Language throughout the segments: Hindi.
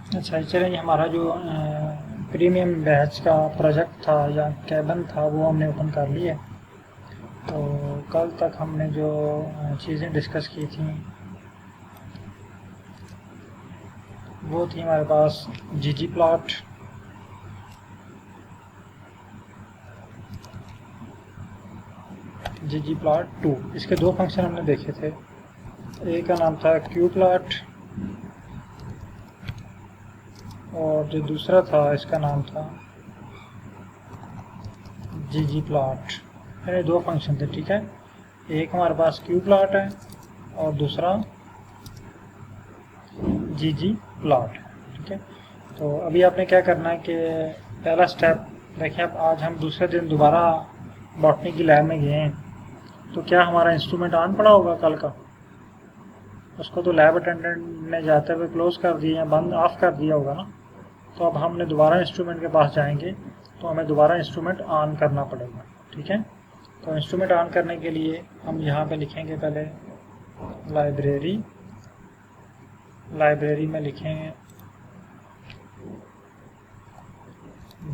अच्छा चलिए, हमारा जो प्रीमियम बैच का प्रोजेक्ट था या कैबन था वो हमने ओपन कर लिया। तो कल तक हमने जो चीज़ें डिस्कस की थी वो थी हमारे पास जीजी प्लॉट, जीजी प्लॉट 2। इसके दो फंक्शन हमने देखे थे। एक का नाम था क्यू प्लॉट और जो दूसरा था इसका नाम था जीजी प्लॉट। यानी दो फंक्शन थे, ठीक है। एक हमारे पास क्यू प्लॉट है और दूसरा जीजी प्लॉट है, ठीक है। तो अभी आपने क्या करना है कि पहला स्टेप देखिए, अब आज हम दूसरे दिन दोबारा बॉटनी की लैब में गए हैं, तो क्या हमारा इंस्ट्रूमेंट ऑन पड़ा होगा कल का? उसको तो लैब अटेंडेंट ने जाते हुए क्लोज कर दिया या बंद ऑफ कर दिया होगा ना। तो अब हमने दोबारा इंस्ट्रूमेंट के पास जाएंगे तो हमें दोबारा इंस्ट्रूमेंट ऑन करना पड़ेगा, ठीक है। तो इंस्ट्रूमेंट ऑन करने के लिए हम यहाँ पे लिखेंगे पहले लाइब्रेरी, लाइब्रेरी में लिखेंगे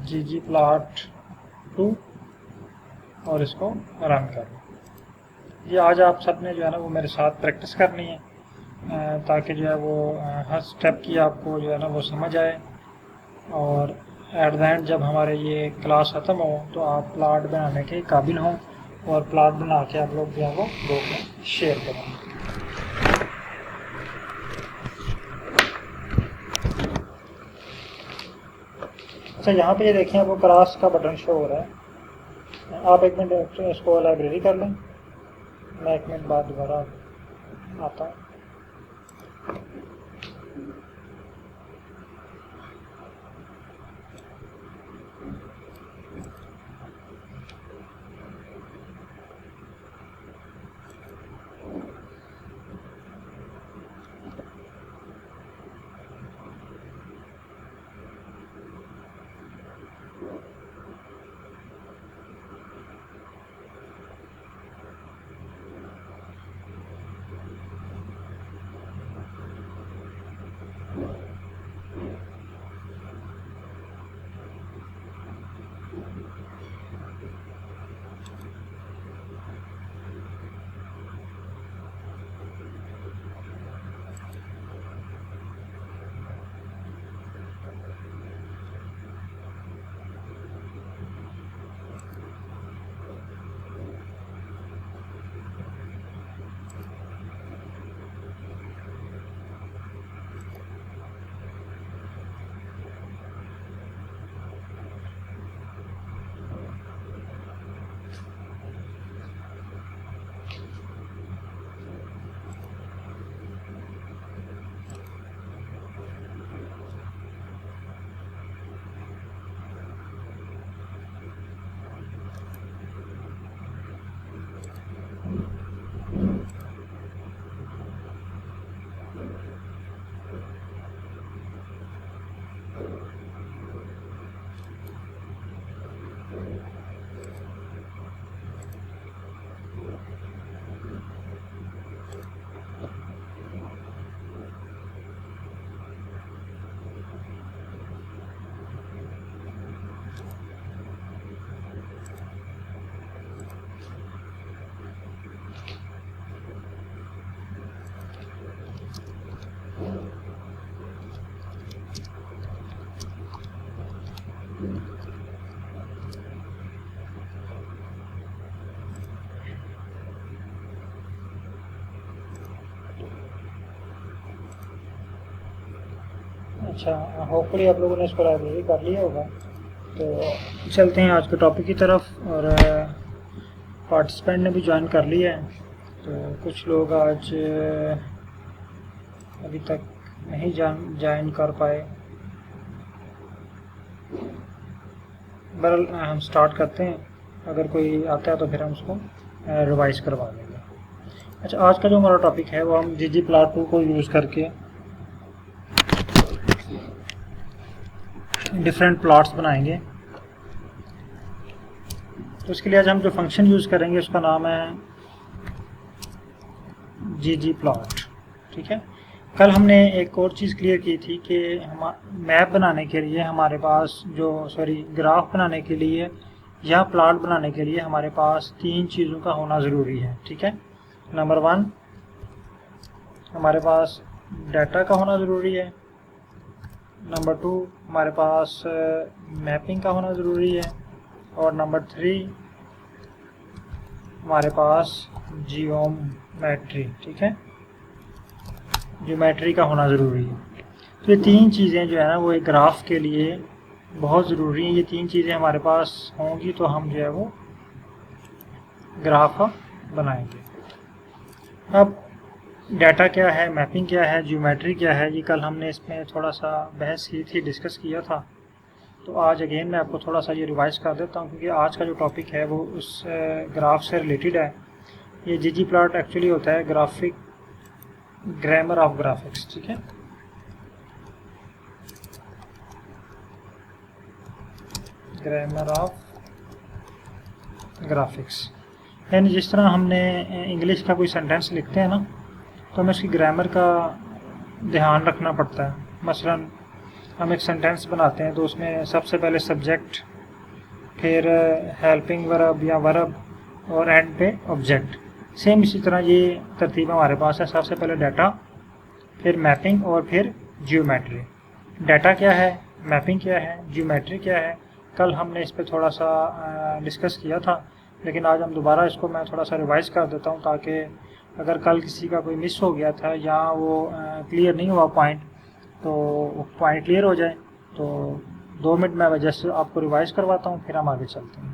जीजी प्लॉट 2 और इसको रन करो। ये आज आप सब ने जो है ना वो मेरे साथ प्रैक्टिस करनी है, ताकि जो है वो हर स्टेप की आपको जो है ना वो समझ आए, और एट द एंड जब हमारे ये क्लास ख़त्म हो तो आप प्लॉट बनाने के काबिल हों और प्लॉट बना के आप लोग जो है वो ग्रुप में शेयर करें। अच्छा, यहाँ पे ये देखें वो क्रॉस का बटन शो हो रहा है। आप एक मिनट इसको लाइब्रेरी कर लें, मैं एक मिनट बाद दोबारा आता हूँ। अच्छा, होपफुली आप लोगों ने इसको लाइब्रेरी कर लिया होगा। तो चलते हैं आज के टॉपिक की तरफ। और पार्टिसिपेंट ने भी ज्वाइन कर लिया है, तो कुछ लोग आज अभी तक नहीं ज्वाइन कर पाए। बहरहाल हम स्टार्ट करते हैं, अगर कोई आता है तो फिर हम उसको रिवाइज करवा देंगे। अच्छा, आज का जो हमारा टॉपिक है वो हम जीजी प्लॉट 2 को यूज़ करके डिफरेंट प्लॉट्स बनाएंगे। तो इसके लिए आज हम जो फंक्शन यूज़ करेंगे उसका नाम है जीजी प्लॉट, ठीक है। कल हमने एक और चीज़ क्लियर की थी कि हम मैप बनाने के लिए हमारे पास ग्राफ बनाने के लिए या प्लॉट बनाने के लिए हमारे पास 3 चीज़ों का होना ज़रूरी है। ठीक है, नंबर 1 हमारे पास डाटा का होना ज़रूरी है, नंबर 2 हमारे पास मैपिंग का होना ज़रूरी है, और नंबर 3 हमारे पास जियोमेट्री, ठीक है, ज्योमेट्री का होना ज़रूरी है। तो ये 3 चीज़ें जो है ना वो एक ग्राफ के लिए बहुत ज़रूरी हैं। ये 3 चीज़ें हमारे पास होंगी तो हम जो है वो ग्राफ बनाएंगे। अब डाटा क्या है, मैपिंग क्या है, ज्योमेट्री क्या है, ये कल हमने इसमें थोड़ा सा बहस की थी, डिस्कस किया था। तो आज अगेन मैं आपको थोड़ा सा ये रिवाइज कर देता हूँ, क्योंकि आज का जो टॉपिक है वो उस ग्राफ से रिलेटेड है। ये ggplot एक्चुअली होता है ग्रामर ऑफ ग्राफिक्स, ठीक है। ग्रामर ऑफ ग्राफिक्स यानी जिस तरह हमने इंग्लिश का कोई सेंटेंस लिखते हैं ना, तो हमें उसकी ग्रामर का ध्यान रखना पड़ता है। मसलन हम एक सेंटेंस बनाते हैं तो उसमें सबसे पहले सब्जेक्ट, फिर हेल्पिंग वर्ब या वर्ब, और एंड पे ऑब्जेक्ट। सेम इसी तरह ये तरतीब हमारे पास है। सबसे पहले डाटा, फिर मैपिंग, और फिर जियोमेट्री। डाटा क्या है, मैपिंग क्या है, जियोमेट्री क्या है, कल हमने इस पर थोड़ा सा डिस्कस किया था, लेकिन आज हम दोबारा इसको मैं थोड़ा सा रिवाइज कर देता हूँ, ताकि अगर कल किसी का कोई मिस हो गया था या वो क्लियर नहीं हुआ पॉइंट, तो पॉइंट क्लियर हो जाए। तो 2 मिनट में जस्ट आपको रिवाइज करवाता हूँ, फिर हम आगे चलते हैं।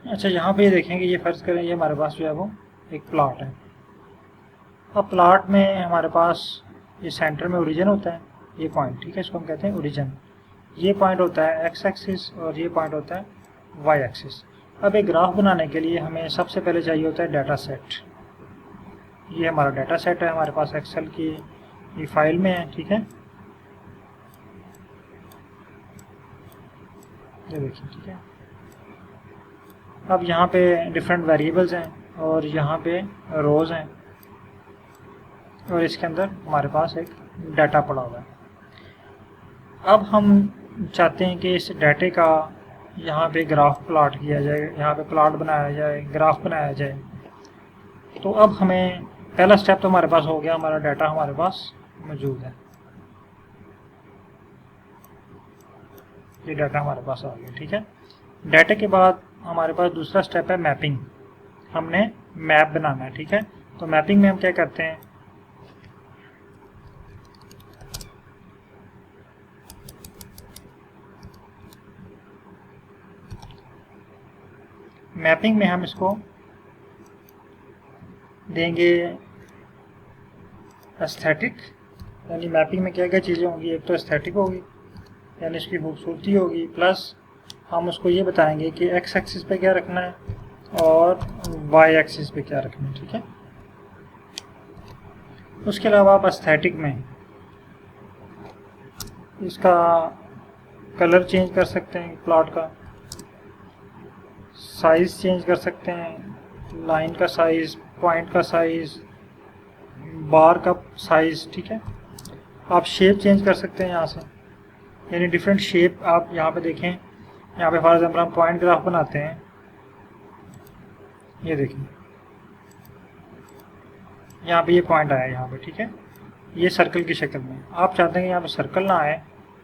अच्छा, यहाँ पे ये देखें कि ये फ़र्ज़ करें ये हमारे पास जो है वो एक प्लॉट है। अब प्लॉट में हमारे पास ये सेंटर में ओरिजिन होता है, ये पॉइंट, ठीक है, इसको हम कहते हैं ओरिजिन। ये पॉइंट होता है एक्स एक्सिस और ये पॉइंट होता है वाई एक्सिस। अब एक ग्राफ बनाने के लिए हमें सबसे पहले चाहिए होता है डाटा सेट। ये हमारा डाटा सेट है, हमारे पास एक्सेल की ये फाइल में है, ठीक है। ये देखिए, ठीक है। अब यहाँ पे डिफरेंट वेरिएबल्स हैं और यहाँ पे रोज़ हैं, और इसके अंदर हमारे पास एक डाटा पड़ा हुआ है। अब हम चाहते हैं कि इस डाटे का यहाँ पे ग्राफ प्लॉट किया जाए, यहाँ पे प्लॉट बनाया जाए, ग्राफ बनाया जाए। तो अब हमें पहला स्टेप तो हमारे पास हो गया, हमारा डाटा हमारे पास मौजूद है, ये डाटा हमारे पास आ गया, ठीक है। डाटे के बाद हमारे पास दूसरा स्टेप है मैपिंग। हमने मैप बनाना है, ठीक है। तो मैपिंग में हम क्या करते हैं, मैपिंग में हम इसको देंगे एस्थेटिक। यानी मैपिंग में क्या क्या चीज़ें होंगी, एक तो एस्थेटिक होगी यानी इसकी खूबसूरती होगी, प्लस हम उसको ये बताएंगे कि एक्स एक्सिस पे क्या रखना है और वाई एक्सिस पे क्या रखना है, ठीक है। उसके अलावा आप एस्थेटिक में इसका कलर चेंज कर सकते हैं, प्लॉट का साइज़ चेंज कर सकते हैं, लाइन का साइज़, पॉइंट का साइज़, बार का साइज़, ठीक है। आप शेप चेंज कर सकते हैं यहाँ से, यानी डिफरेंट शेप आप यहाँ पे देखें। यहाँ पे फॉर एग्जाम्पल हम पॉइंट ग्राफ बनाते हैं, ये देखिए यहाँ पे ये पॉइंट आया यहाँ पे, ठीक है, ये सर्कल की शक्ल में। आप चाहते हैं कि यहाँ पे सर्कल ना आए,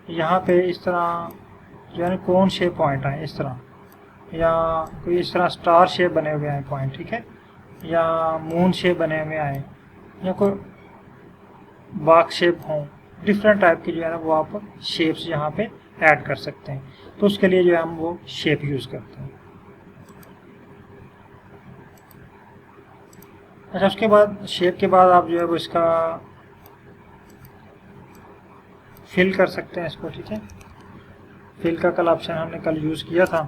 यहाँ पे इस तरह जो है कौन शेप पॉइंट आए, इस तरह, या कोई इस तरह स्टार शेप बने हुए आए पॉइंट, ठीक है, या मून शेप बने हुए आए, या कोई बॉक्स शेप हों, डिफरेंट टाइप की जो है ना वो आप शेप्स यहाँ पे ऐड कर सकते हैं। तो उसके लिए जो है हम वो शेप यूज़ करते हैं। अच्छा, उसके बाद शेप के बाद आप जो है वो इसका फिल कर सकते हैं इसको, ठीक है। फिल का कल ऑप्शन हमने कल यूज़ किया था।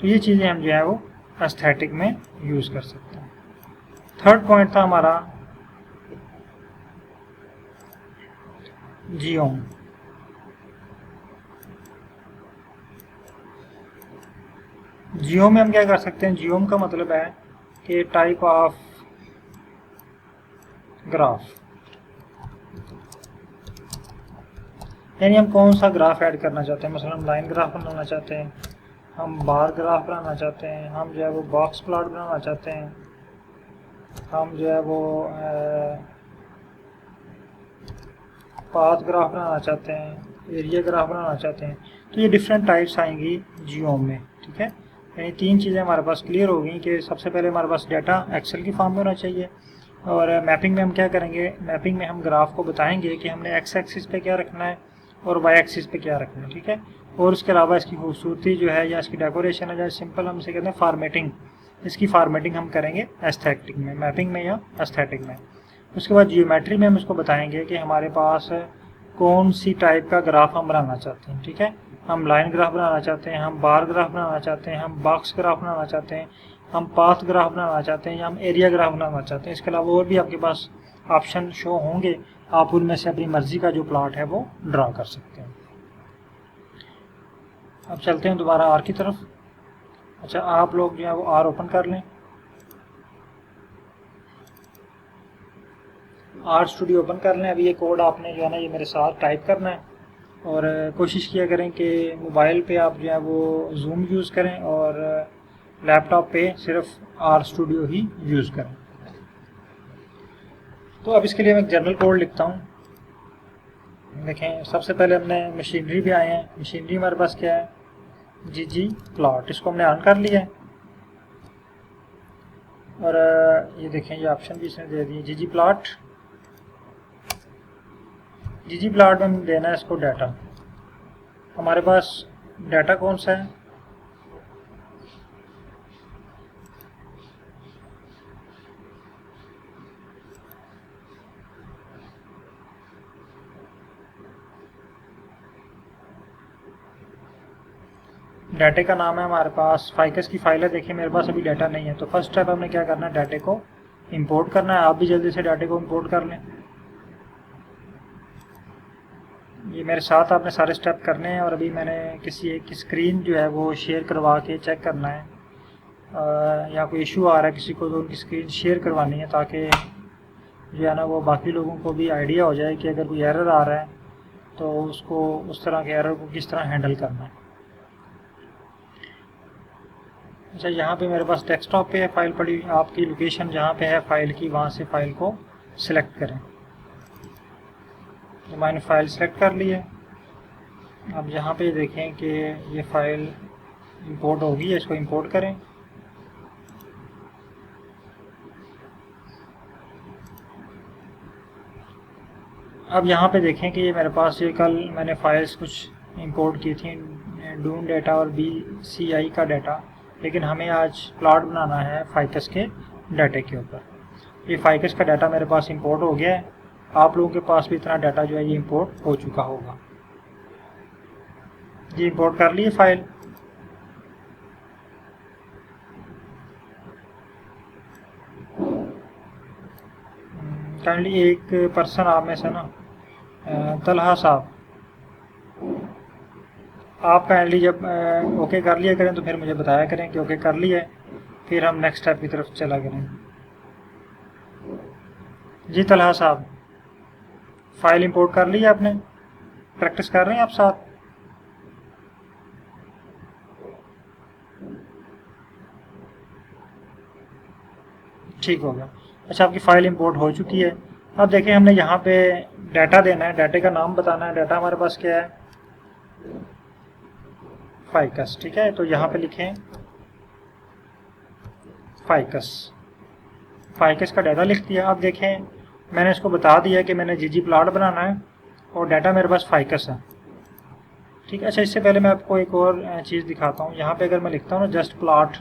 तो ये चीज़ें हम जो है वो एस्थेटिक में यूज़ कर सकते हैं। थर्ड पॉइंट था हमारा जियोम। जियोम में हम क्या कर सकते हैं, जियोम का मतलब है कि टाइप ऑफ ग्राफ, यानी हम कौन सा ग्राफ ऐड करना चाहते हैं। मसलन हम लाइन ग्राफ बनाना चाहते हैं, हम बार ग्राफ बनाना चाहते हैं, हम जो है वो बॉक्स प्लॉट बनाना चाहते हैं, हम जो है वो पाथ ग्राफ बनाना चाहते हैं, एरिया ग्राफ बनाना चाहते हैं। तो ये डिफरेंट टाइप्स आएंगी जियोम में, ठीक है। यानी तीन चीज़ें हमारे पास क्लियर हो गई कि सबसे पहले हमारे पास डाटा एक्सेल की फॉर्म में होना चाहिए, और मैपिंग में हम क्या करेंगे, मैपिंग में हम ग्राफ को बताएंगे कि हमने एक्स एक्सिस पे क्या रखना है और वाई एक्सिस पे क्या रखना है, ठीक है। और उसके अलावा इसकी खूबसूरती जो है या इसकी डेकोरेशन है, या सिंपल हम इसे कहते हैं फार्मेटिंग, इसकी फार्मेटिंग हम करेंगे एस्थेटिक में, मैपिंग में या एस्थेटिक में। उसके बाद जियोमेट्री में हम इसको बताएंगे कि हमारे पास कौन सी टाइप का ग्राफ हम बनाना चाहते हैं, ठीक है। हम लाइन ग्राफ बनाना चाहते हैं, हम बार ग्राफ बनाना चाहते हैं, हम बॉक्स ग्राफ बनाना चाहते हैं, हम पाथ ग्राफ बनाना चाहते हैं, या हम एरिया ग्राफ बनाना चाहते हैं। इसके अलावा और भी आपके पास ऑप्शन शो होंगे, आप उनमें से अपनी मर्जी का जो प्लॉट है वो ड्रा कर सकते हैं। अब चलते हैं दोबारा आर की तरफ। अच्छा, आप लोग जो है वो आर ओपन कर लें, आर स्टूडियो ओपन कर लें। अभी ये कोड आपने जो है ना ये मेरे साथ टाइप करना है, और कोशिश किया करें कि मोबाइल पे आप जो है वो जूम यूज़ करें और लैपटॉप पे सिर्फ आर स्टूडियो ही यूज़ करें। तो अब इसके लिए मैं एक जनरल कोड लिखता हूँ। देखें, सबसे पहले हमने मशीनरी पे आए हैं। मशीनरी हमारे पास क्या है, जी प्लॉट, इसको हमने ऑन कर लिया है। और ये देखें, ये ऑप्शन भी इसने दे दिए, जी प्लॉट। जी प्लॉट में हम देना है इसको डाटा। हमारे पास डाटा कौन सा है, डाटे का नाम है हमारे पास फाइकस की फाइल है। देखिए मेरे पास अभी डाटा नहीं है, तो फर्स्ट स्टेप हमने क्या करना है, डाटे को इंपोर्ट करना है। आप भी जल्दी से डाटे को इंपोर्ट कर लें। ये मेरे साथ आपने सारे स्टेप करने हैं, और अभी मैंने किसी एक की स्क्रीन जो है वो शेयर करवा के चेक करना है, या कोई इशू आ रहा है किसी को तो उनकी स्क्रीन शेयर करवानी है, ताकि जो है ना वो बाकी लोगों को भी आइडिया हो जाए कि अगर कोई एरर आ रहा है तो उसको उस तरह के एरर को किस तरह हैंडल करना है। अच्छा, यहाँ पे मेरे पास डेस्कटॉप पे है फाइल पड़ी, आपकी लोकेशन जहाँ पे है फाइल की वहाँ से फाइल को सिलेक्ट करें। तो मैंने फ़ाइल सेलेक्ट कर ली है। अब यहाँ पे देखें कि ये फ़ाइल इंपोर्ट होगी, इसको इंपोर्ट करें। अब यहाँ पे देखें कि ये मेरे पास ये कल मैंने फ़ाइल्स कुछ इंपोर्ट की थी, डून डाटा और BCI का डाटा, लेकिन हमें आज प्लॉट बनाना है फाइकस के डाटे के ऊपर। ये फाइकस का डाटा मेरे पास इंपोर्ट हो गया है। आप लोगों के पास भी इतना डाटा जो है ये इंपोर्ट हो चुका होगा। ये इंपोर्ट कर लिए फाइल। काइंडली एक पर्सन आप में से ना, तलहा साहब, आप काइंडली जब ओके कर लिया करें तो फिर मुझे बताया करें कि ओके कर लिया है, फिर हम नेक्स्ट स्टेप की तरफ चला करें। जी तलहा साहब, फाइल इंपोर्ट कर ली है आपने, प्रैक्टिस कर रहे हैं आप साथ? ठीक हो गया। अच्छा, आपकी फ़ाइल इंपोर्ट हो चुकी है। अब देखें, हमने यहाँ पे डाटा देना है, डाटे का नाम बताना है। डाटा हमारे पास क्या है, फाइकस, ठीक है। तो यहाँ पे लिखें फाइकस, फाइकस का डाटा लिख दिया। अब देखें, मैंने इसको बता दिया कि मैंने जी प्लॉट बनाना है और डाटा मेरे पास फाइकस है, ठीक है। अच्छा, इससे पहले मैं आपको एक और चीज़ दिखाता हूँ। यहाँ पे अगर मैं लिखता हूँ ना जस्ट प्लॉट,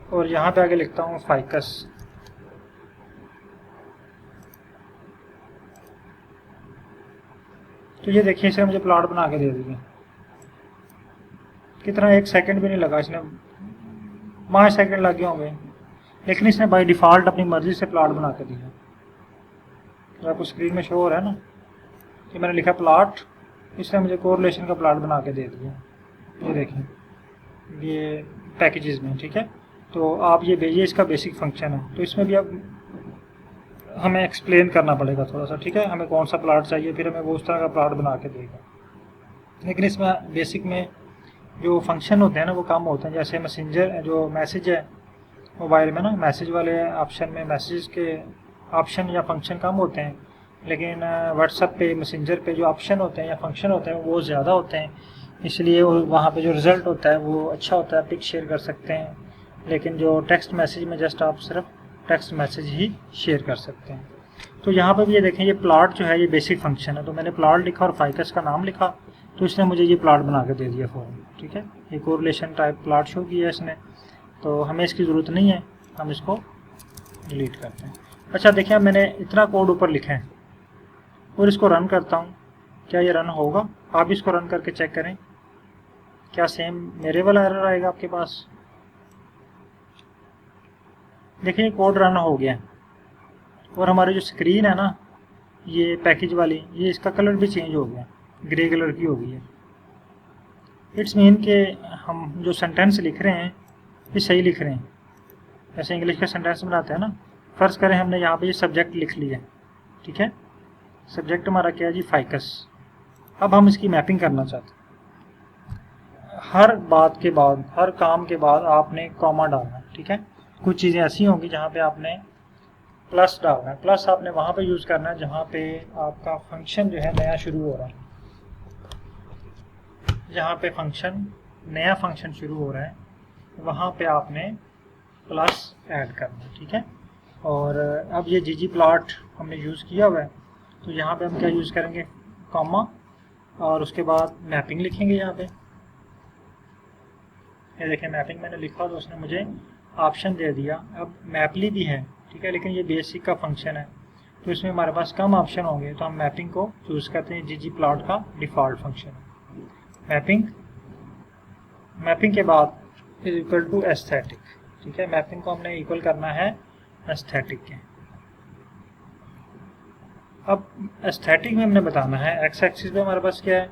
और यहाँ पे आगे लिखता हूँ फाइकस, तो ये देखिए इसने मुझे प्लॉट बना के दे दिया। कितना, 1 सेकंड भी नहीं लगा, इसने 5 सेकंड लग गए होंगे, लेकिन इसने बाय डिफ़ॉल्ट अपनी मर्ज़ी से प्लॉट बना के दिया। तो आपको स्क्रीन में शो हो रहा है ना कि मैंने लिखा प्लॉट, इसने मुझे कोरिलेशन का प्लॉट बना के दे दिया, ये देखें ये पैकेजेस में, ठीक है। तो आप ये भेजिए, इसका बेसिक फंक्शन है। तो इसमें भी अब हमें एक्सप्लेन करना पड़ेगा थोड़ा सा, ठीक है, हमें कौन सा प्लॉट चाहिए, फिर हमें वो उस तरह का प्लॉट बना के देगा। लेकिन इसमें बेसिक में जो फंक्शन होते हैं ना वो कम होते हैं। जैसे मैसेंजर जो मैसेज है मोबाइल में ना, मैसेज वाले ऑप्शन में मैसेज के ऑप्शन या फंक्शन कम होते हैं, लेकिन व्हाट्सएप पे मैसेंजर पे जो ऑप्शन होते हैं या फंक्शन होते हैं वो ज़्यादा होते हैं। इसलिए वहाँ पे जो रिज़ल्ट होता है वो अच्छा होता है, पिक शेयर कर सकते हैं। लेकिन जो टेक्स्ट मैसेज में जस्ट आप सिर्फ टेक्स्ट मैसेज ही शेयर कर सकते हैं। तो यहाँ पर भी ये देखें, ये प्लॉट जो है ये बेसिक फंक्शन है। तो मैंने प्लॉट लिखा और फाइकस का नाम लिखा, तो इसने मुझे ये प्लॉट बना के दे दिया फॉर्म, ठीक है। ये कोरिलेशन टाइप प्लॉट शो किया इसने, तो हमें इसकी ज़रूरत नहीं है, हम इसको डिलीट करते हैं। अच्छा देखिए, अब मैंने इतना कोड ऊपर लिखा है और इसको रन करता हूँ, क्या ये रन होगा? आप इसको रन करके चेक करें, क्या सेम मेरे वाला एरर आएगा आपके पास? देखिए कोड रन हो गया और हमारी जो स्क्रीन है ना ये पैकेज वाली, ये इसका कलर भी चेंज हो गया, ग्रे कलर की हो गई है। इट्स मीन कि हम जो सेंटेंस लिख रहे हैं ये सही लिख रहे हैं। जैसे इंग्लिश का सेंटेंस बनाते हैं ना, फ़र्ज़ करें हमने यहाँ पे ये सब्जेक्ट लिख लिया, ठीक है, सब्जेक्ट हमारा क्या है जी, फाइकस। अब हम इसकी मैपिंग करना चाहते हैं। हर बात के बाद, हर काम के बाद आपने कॉमा डालना है, ठीक है। कुछ चीज़ें ऐसी होंगी जहाँ पे आपने प्लस डालना है। प्लस आपने वहाँ पे यूज़ करना है जहाँ पे आपका फंक्शन जो है नया शुरू हो रहा है, जहाँ पे फंक्शन नया फंक्शन शुरू हो रहा है वहाँ पे आपने प्लस ऐड करना है, ठीक है। और अब ये जीजी प्लॉट हमने यूज़ किया हुआ है, तो यहाँ पे हम क्या यूज़ करेंगे, कॉमा, और उसके बाद मैपिंग लिखेंगे यहाँ पे। ये देखें मैपिंग मैंने लिखा तो उसने मुझे ऑप्शन दे दिया। अब मैपली भी है, ठीक है, लेकिन ये बेसिक का फंक्शन है तो इसमें हमारे पास कम ऑप्शन होंगे, तो हम मैपिंग को चूज़ करते हैं। जीजी प्लॉट का डिफ़ॉल्ट फंक्शन मैपिंग। मैपिंग के बाद इज इक्वल टू एस्थेटिक, ठीक है। मैपिंग को हमने इक्वल करना है एस्थेटिक के। अब एस्थेटिक में हमने बताना है एक्स एक्सिस पे हमारे पास क्या है,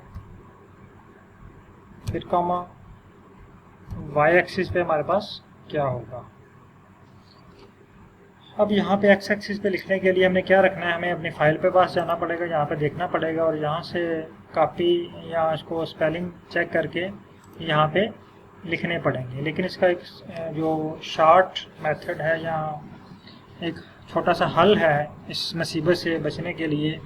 फिर कॉमा, वाई एक्सिस पे हमारे पास क्या होगा। अब यहाँ पे एक्स एक्सिस पे लिखने के लिए हमने क्या रखना है, हमें अपनी फाइल पे पास जाना पड़ेगा, यहाँ पे देखना पड़ेगा और यहाँ से कॉपी या इसको स्पेलिंग चेक करके यहाँ पे लिखने पड़ेंगे। लेकिन इसका एक जो शॉर्ट मेथड है या एक छोटा सा हल है इस मुसीबत से बचने के लिए,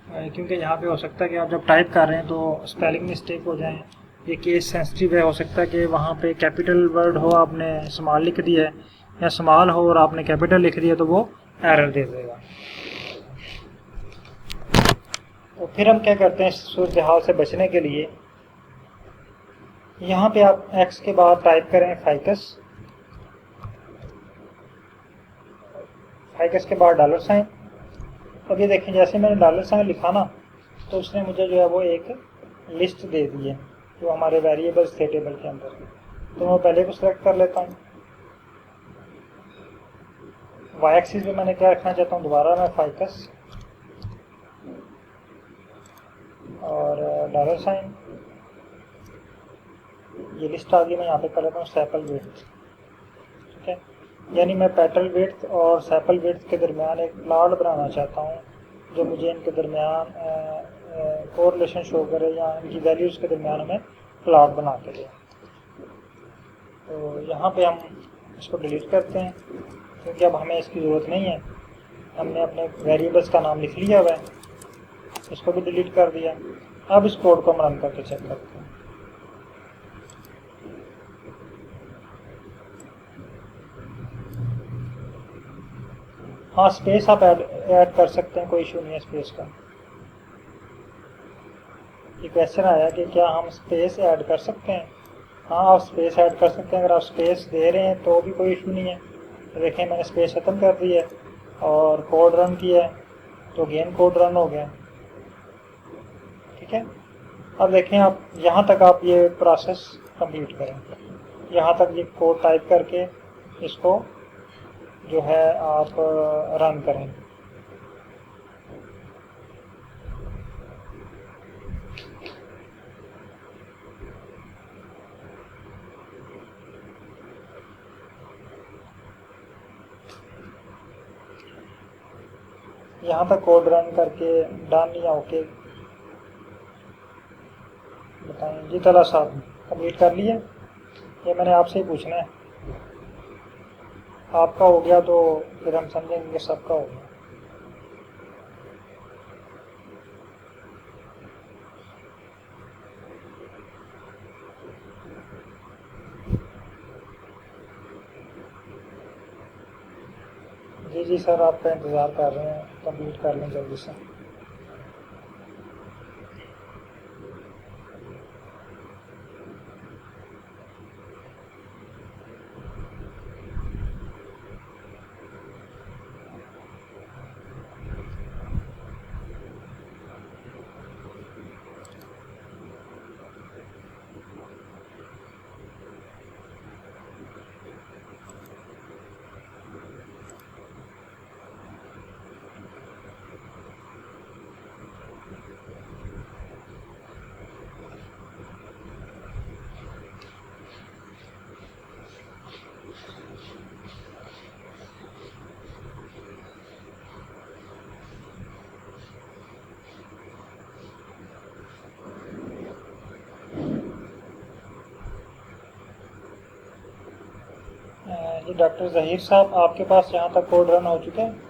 क्योंकि यहाँ पे हो सकता है कि आप जब टाइप कर रहे हैं तो स्पेलिंग मिस्टेक हो जाए, ये केस सेंसिटिव है, हो सकता है कि वहाँ पे कैपिटल वर्ड हो आपने स्मॉल लिख दिया है, या स्मॉल हो और आपने कैपिटल लिख दिया तो वो एरर दे देगा। तो फिर हम क्या करते हैं इस सूरत हाल से बचने के लिए, यहाँ पे आप एक्स के बाद टाइप करें फाइकस, फाइकस के बाद डॉलर साइन। अब ये देखें जैसे मैंने डॉलर साइन लिखा ना तो उसने मुझे जो है वो एक लिस्ट दे दी है जो हमारे वेरिएबल्स थे टेबल के अंदर। तो मैं पहले को सिलेक्ट कर लेता हूँ। वाई एक्सिस पे मैंने क्या रखना चाहता हूँ, दोबारा मैं फाइकस और डॉलर साइन, ये लिस्ट आ गई। मैं यहाँ पे कर लेता हूँ सैपल विड्थ, ठीक है। यानी मैं पेटल विड्थ और सैपल विड्थ के दरमियान एक प्लॉट बनाना चाहता हूँ जो मुझे इनके दरमियान कोरिलेशन शो करे या इनकी वैल्यूज़ के दरमियान हमें प्लॉट बना के दे। तो यहाँ पे हम इसको डिलीट करते हैं क्योंकि अब हमें इसकी ज़रूरत नहीं है। हमने अपने वेरिएबल्स का नाम लिख लिया हुआ है, इसको भी डिलीट कर दिया। अब इस कोड को हम रन करके चेक करते हैं। हाँ, स्पेस आप ऐड कर सकते हैं, कोई इशू नहीं है स्पेस का। ये क्वेश्चन आया कि क्या हम स्पेस ऐड कर सकते हैं। हाँ, आप स्पेस ऐड कर सकते हैं। अगर आप स्पेस दे रहे हैं तो भी कोई इशू नहीं है। तो देखें मैंने स्पेस ख़त्म कर दी है और कोड रन किया है तो अगेन कोड रन हो गया, ठीक है। अब देखें आप यहाँ तक आप ये प्रोसेस कंप्लीट करें, यहाँ तक ये कोड टाइप करके इसको जो है आप रन करें। यहाँ तक कोड रन करके डन या ओके बताएं जी। तला साहब कंप्लीट कर लिए? ये मैंने आपसे ही पूछना है। आपका हो गया तो फिर हम समझेंगे कि सबका हो गया। जी जी सर, आपका इंतज़ार कर रहे हैं, कंप्लीट कर लें जल्दी से। जी डॉक्टर ज़हीर साहब, आपके पास यहाँ तक कोड रन हो चुके हैं?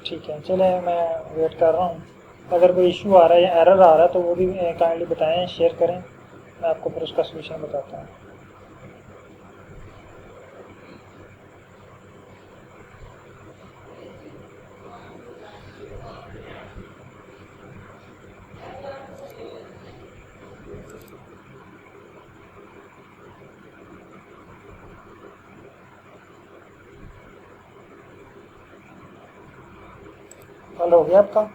ठीक है, चलें मैं वेट कर रहा हूँ। अगर कोई इशू आ रहा है या एरर आ रहा है तो वो भी काइंडली बताएं, शेयर करें, मैं आपको फिर उसका सोल्यूशन बताता हूँ। हल हो गया आपका?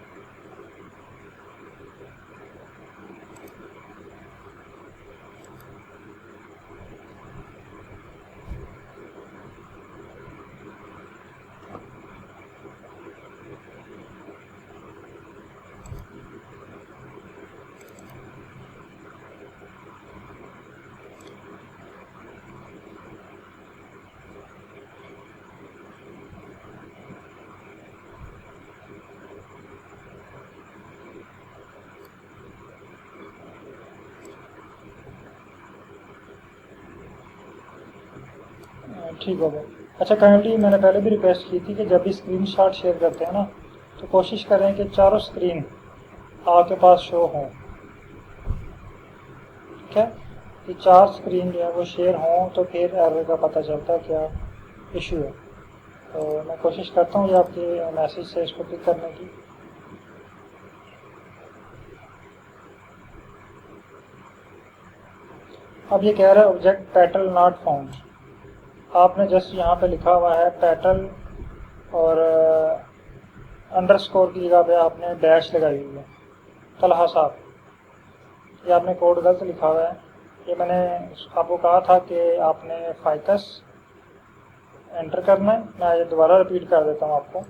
ठीक हो गया। अच्छा, काइंडली मैंने पहले भी रिक्वेस्ट की थी कि जब भी स्क्रीनशॉट शेयर करते हैं ना, तो कोशिश करें कि चारों स्क्रीन आपके पास शो हों। ठीक है, कि 4 स्क्रीन जो है वो शेयर हों, तो फिर एरर का पता चलता है क्या इशू है। तो मैं कोशिश करता हूँ ये आपके मैसेज से इसको पिक करने की। अब ये कह रहा है ऑब्जेक्ट पेटल नॉट फाउंड। आपने जस्ट यहाँ पे लिखा हुआ है पेटल और अंडरस्कोर की जगह पे आपने डैश लगाई हुई है। तलहा साहब, ये आपने कोड गलत लिखा हुआ है। ये मैंने आपको कहा था कि आपने फाइकस एंटर करना है। मैं ये दोबारा रिपीट कर देता हूँ आपको।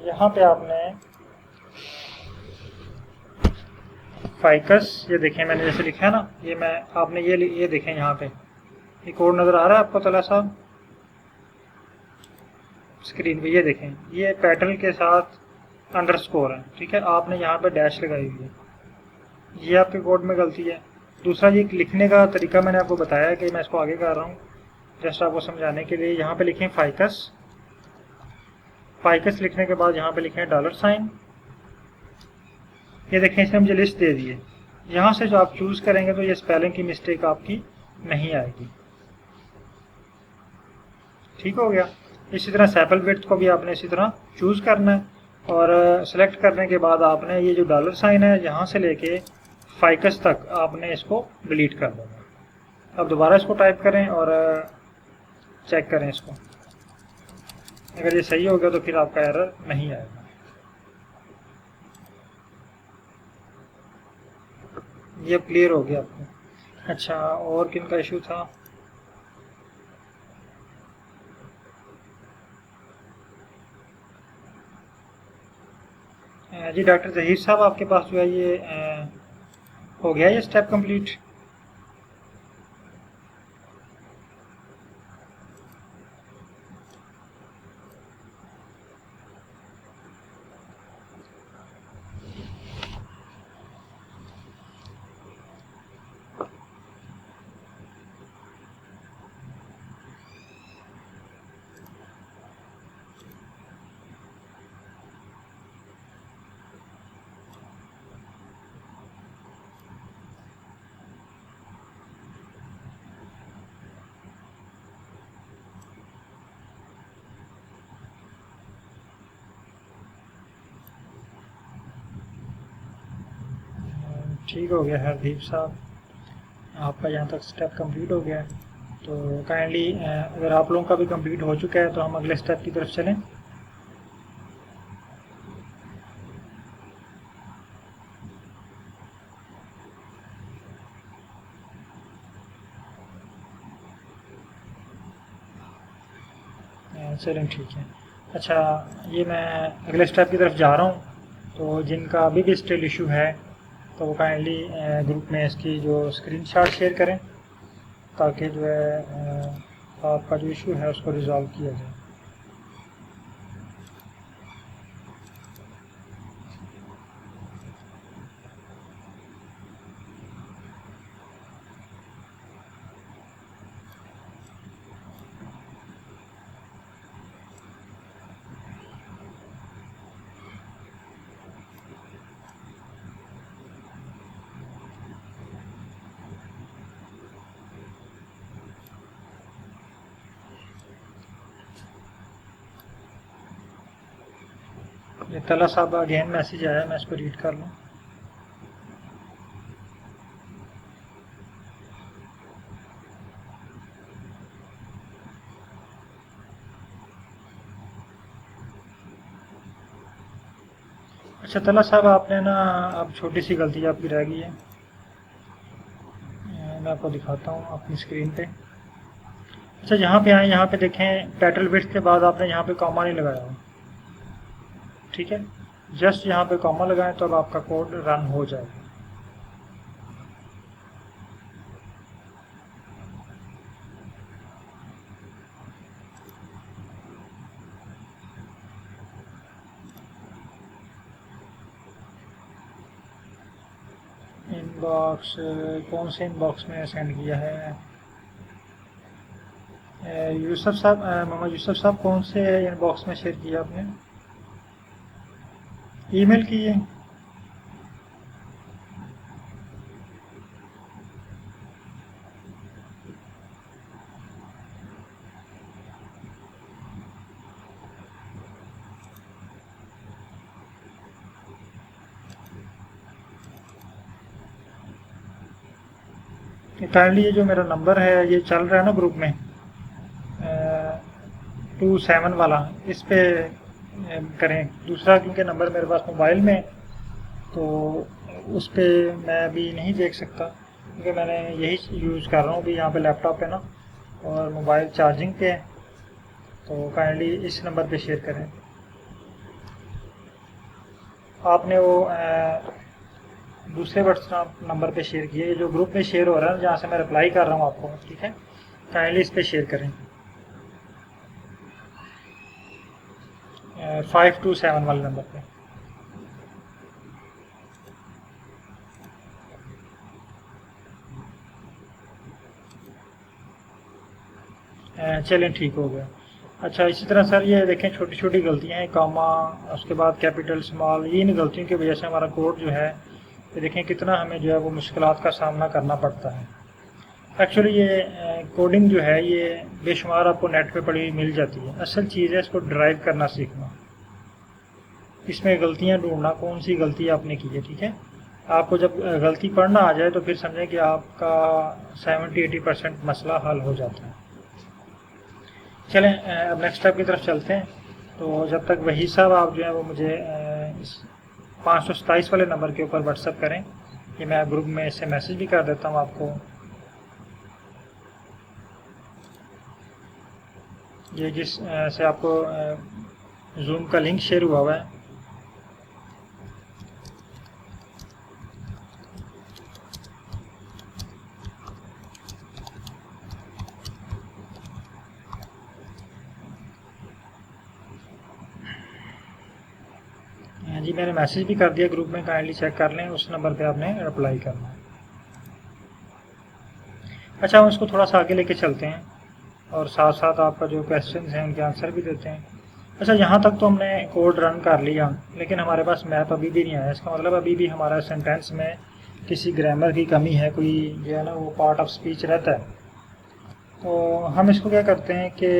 यहाँ पे आपने फाइकस, ये देखें मैंने जैसे लिखा है ना, ये मैं आपने ये देखें यहाँ पे ये कोड नज़र आ रहा है आपको तला साहब स्क्रीन पे? ये देखें, ये पेटल के साथ अंडरस्कोर है। ठीक है, आपने यहाँ पे डैश लगाई हुई है, ये आपके कोड में गलती है। दूसरा, ये लिखने का तरीका मैंने आपको बताया कि मैं इसको आगे कर रहा हूँ जस्ट आपको समझाने के लिए। यहाँ पे लिखें फाइकस, फाइकस लिखने के बाद यहाँ पे लिखें $। ये देखें, इसने मुझे लिस्ट दे दी है। यहाँ से जो आप चूज़ करेंगे तो ये स्पेलिंग की मिस्टेक आपकी नहीं आएगी। ठीक हो गया। इसी तरह सैपल विड्थ को भी आपने इसी तरह चूज़ करना है, और सेलेक्ट करने के बाद आपने ये जो $साइन है यहाँ से लेके फाइकस तक आपने इसको डिलीट कर देना। अब दोबारा इसको टाइप करें और चेक करें इसको। अगर ये सही हो गया तो फिर आपका एरर नहीं आएगा। ये क्लियर हो गया आपको? अच्छा, और किन का इशू था? जी डॉक्टर जहीर साहब, आपके पास जो है ये हो गया ये स्टेप कंप्लीट? ठीक हो गया हरदीप साहब, आपका यहाँ तक स्टेप कंप्लीट हो गया है। तो काइंडली अगर आप लोगों का भी कंप्लीट हो चुका है तो हम अगले स्टेप की तरफ चलें। चलें ठीक है। अच्छा, ये मैं अगले स्टेप की तरफ जा रहा हूँ। तो जिनका अभी भी स्टिल इशू है तो वो काइंडली ग्रुप में इसकी जो स्क्रीनशॉट शेयर करें, ताकि जो है आपका जो इशू है उसको रिज़ॉल्व किया जाए। ये तला साहब अगेन मैसेज आया, मैं इसको रीड कर लूँ। अच्छा तला साहब, आपने ना अब छोटी सी गलती आपकी रह गई है। मैं आपको दिखाता हूँ अपनी स्क्रीन पे। अच्छा यहाँ पे आए, यहाँ पे देखें पेट्रोल विड्थ के बाद आपने यहाँ पे कॉमा नहीं लगाया हो, ठीक है। जस्ट यहाँ पे कॉमा लगाएं तो अब आपका कोड रन हो जाएगा। इनबॉक्स कौन से इनबॉक्स में सेंड किया है? यूसुफ साहब, मोहम्मद यूसुफ साहब, कौन से इनबॉक्स में शेयर किया आपने? ईमेल की है? काइंडली ये जो मेरा नंबर है ये चल रहा है ना ग्रुप में 27 वाला, इस पे करें दूसरा, क्योंकि नंबर मेरे पास मोबाइल में, तो उस पे मैं अभी नहीं देख सकता, क्योंकि मैंने यही यूज़ कर रहा हूँ अभी यहाँ पे लैपटॉप पे ना, और मोबाइल चार्जिंग पे है। तो काइंडली इस नंबर पे शेयर करें। आपने वो दूसरे व्हाट्सएप नंबर पे शेयर किया, जो ग्रुप में शेयर हो रहा है जहाँ से मैं रिप्लाई कर रहा हूँ आपको, ठीक है। काइंडली इस पे शेयर करें 527 वाले नंबर पे। चलें ठीक हो गया। अच्छा इसी तरह सर ये देखें छोटी छोटी गलतियाँ हैं, कॉमा उसके बाद कैपिटल स्मॉल, ये इन गलतियों की वजह से हमारा कोड जो है ये देखें कितना हमें जो है वो मुश्किलात का सामना करना पड़ता है। एक्चुअली ये कोडिंग जो है ये बेशुमार आपको नेट पे पड़ी मिल जाती है, असल चीज़ है इसको ड्राइव करना सीखना, इसमें गलतियाँ ढूंढना कौन सी गलती आपने की है, ठीक है। आपको जब गलती पढ़ना आ जाए तो फिर समझें कि आपका 70-80% मसला हल हो जाता है। चलें अब नेक्स्ट स्टेप की तरफ चलते हैं। तो जब तक वही साहब आप जो है वो मुझे इस 527 वाले नंबर के ऊपर व्हाट्सअप करें, कि मैं ग्रुप में इससे मैसेज भी कर देता हूँ आपको। ये जिस से आपको जूम का लिंक शेयर हुआ है, जी मैंने मैसेज भी कर दिया ग्रुप में, काइंडली चेक कर लें, उस नंबर पे आपने रिप्लाई करना है। अच्छा, हम इसको थोड़ा सा आगे लेके चलते हैं और साथ साथ आपका जो क्वेश्चन हैं उनके आंसर भी देते हैं। अच्छा, यहाँ तक तो हमने कोड रन कर लिया, लेकिन हमारे पास मैप अभी भी नहीं आया। इसका मतलब अभी भी हमारा सेंटेंस में किसी ग्रामर की कमी है, कोई जो है ना वो पार्ट ऑफ स्पीच रहता है। तो हम इसको क्या करते हैं कि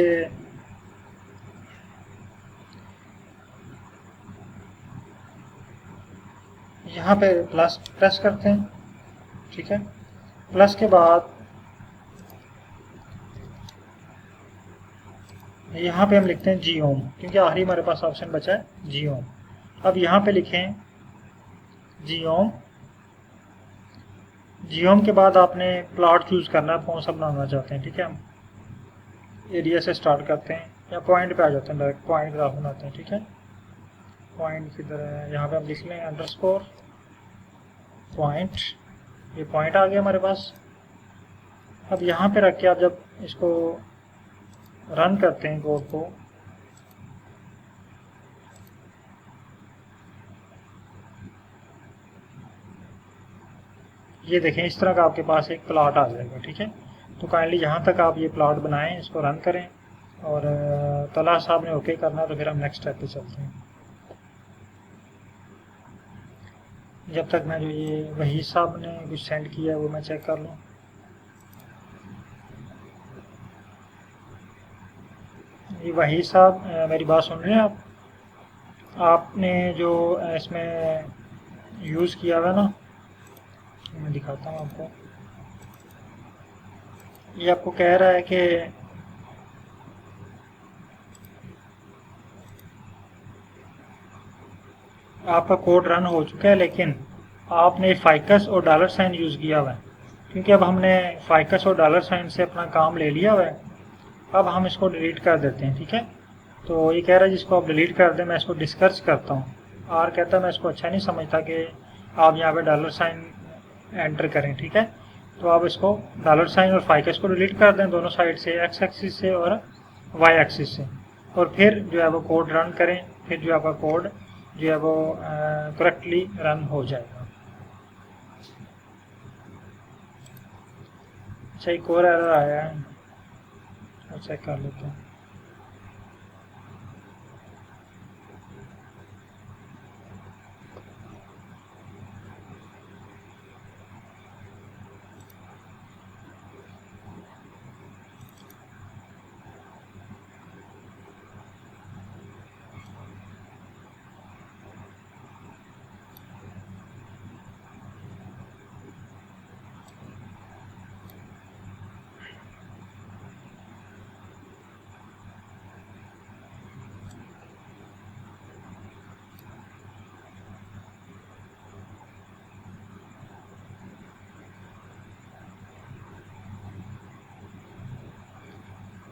यहाँ पे प्लस प्रेस करते हैं, ठीक है। प्लस के बाद यहाँ पे हम लिखते हैं जी ओम, क्योंकि आखिरी हमारे पास ऑप्शन बचा है जी ओम। अब यहाँ पे लिखें जी ओम। जी ओम के बाद आपने प्लॉट चूज़ करना है, कौन सा बनाना चाहते हैं, ठीक है। हम एरिया से स्टार्ट करते हैं या पॉइंट पे आ जाते हैं, डायरेक्ट पॉइंट ग्राफ बनाते हैं, ठीक है। पॉइंट किधर है, यहाँ पे हम लिख लें अंडरस्कोर पॉइंट। ये पॉइंट आ गया हमारे पास। अब यहाँ पे रख के आप जब इसको रन करते हैं कोड को, ये देखें इस तरह का आपके पास एक प्लॉट आ जाएगा, ठीक है। तो काइंडली यहाँ तक आप ये प्लॉट बनाएं, इसको रन करें, और तला साहब ने ओके करना है, तो फिर हम नेक्स्ट स्टेप पे चलते हैं। जब तक मैं जो ये वही साहब ने कुछ सेंड किया है वो मैं चेक कर लूँ। ये वही साहब, मेरी बात सुन रहे हैं आप? आपने जो इसमें यूज़ किया हुआ ना, मैं दिखाता हूँ आपको। ये आपको कह रहा है कि आपका कोड रन हो चुका है, लेकिन आपने फाइकस और डॉलर साइन यूज़ किया हुआ है, क्योंकि अब हमने फाइकस और डॉलर साइन से अपना काम ले लिया हुआ है। अब हम इसको डिलीट कर देते हैं, ठीक है। तो ये कह रहा है जिसको आप डिलीट कर दें, मैं इसको डिस्करेज करता हूँ। आर कहता है मैं इसको अच्छा नहीं समझता कि आप यहाँ पे डॉलर साइन एंटर करें, ठीक है। तो आप इसको डॉलर साइन और फाइकस को डिलीट कर दें दोनों साइड से, एक्स एक्सिस से और वाई एक्सिस से, और फिर जो है वो कोड रन करें। फिर जो आपका कोड जो है वो करेक्टली रन हो जाएगा। अच्छा, एक और एरर आया है, चेक कर लेते हैं।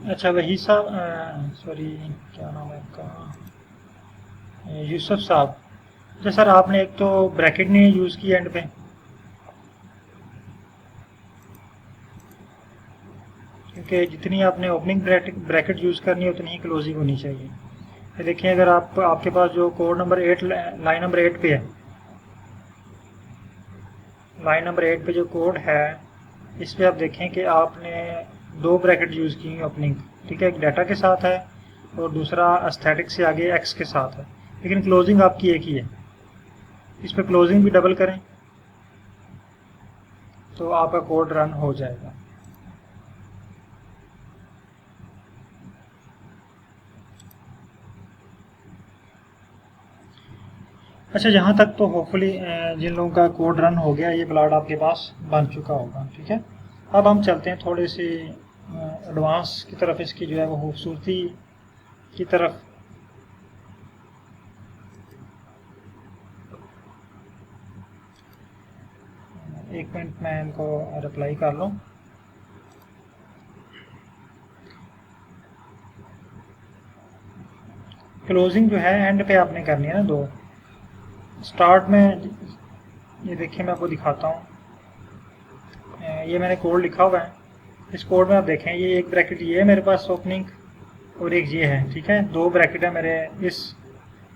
अच्छा, वही साहब, सॉरी क्या नाम है आपका, यूसुफ साहब। अच्छा सर, आपने एक तो ब्रैकेट नहीं यूज़ की एंड पे, क्योंकि जितनी आपने ओपनिंग ब्रैकेट यूज़ करनी है उतनी ही क्लोजिंग होनी चाहिए। ये देखिए, अगर आपके पास जो कोड नंबर 8 लाइन नंबर 8 पे है, लाइन नंबर 8 पे जो कोड है इस पर आप देखें कि आपने 2 ब्रैकेट यूज़ की ओपनिंग, ठीक है। एक डाटा के साथ है और दूसरा एस्थेटिक से आगे एक्स के साथ है, लेकिन क्लोजिंग आपकी एक ही है। इस पर क्लोजिंग भी डबल करें तो आपका कोड रन हो जाएगा। अच्छा, यहाँ तक तो होपफुली जिन लोगों का कोड रन हो गया, ये प्लॉट आपके पास बन चुका होगा, ठीक है। अब हम चलते हैं थोड़े से एडवांस की तरफ, इसकी जो है वो खूबसूरती की तरफ। एक मिनट मैं इनको रिप्लाई कर लूँ। क्लोजिंग जो है एंड पे आपने करनी है ना 2। स्टार्ट में ये देखिए, मैं आपको दिखाता हूँ। ये मैंने कोड लिखा हुआ है। इस कोड में आप देखें, ये एक ब्रैकेट ये है मेरे पास ओपनिंग और एक ये है, ठीक है। 2 ब्रैकेट है मेरे इस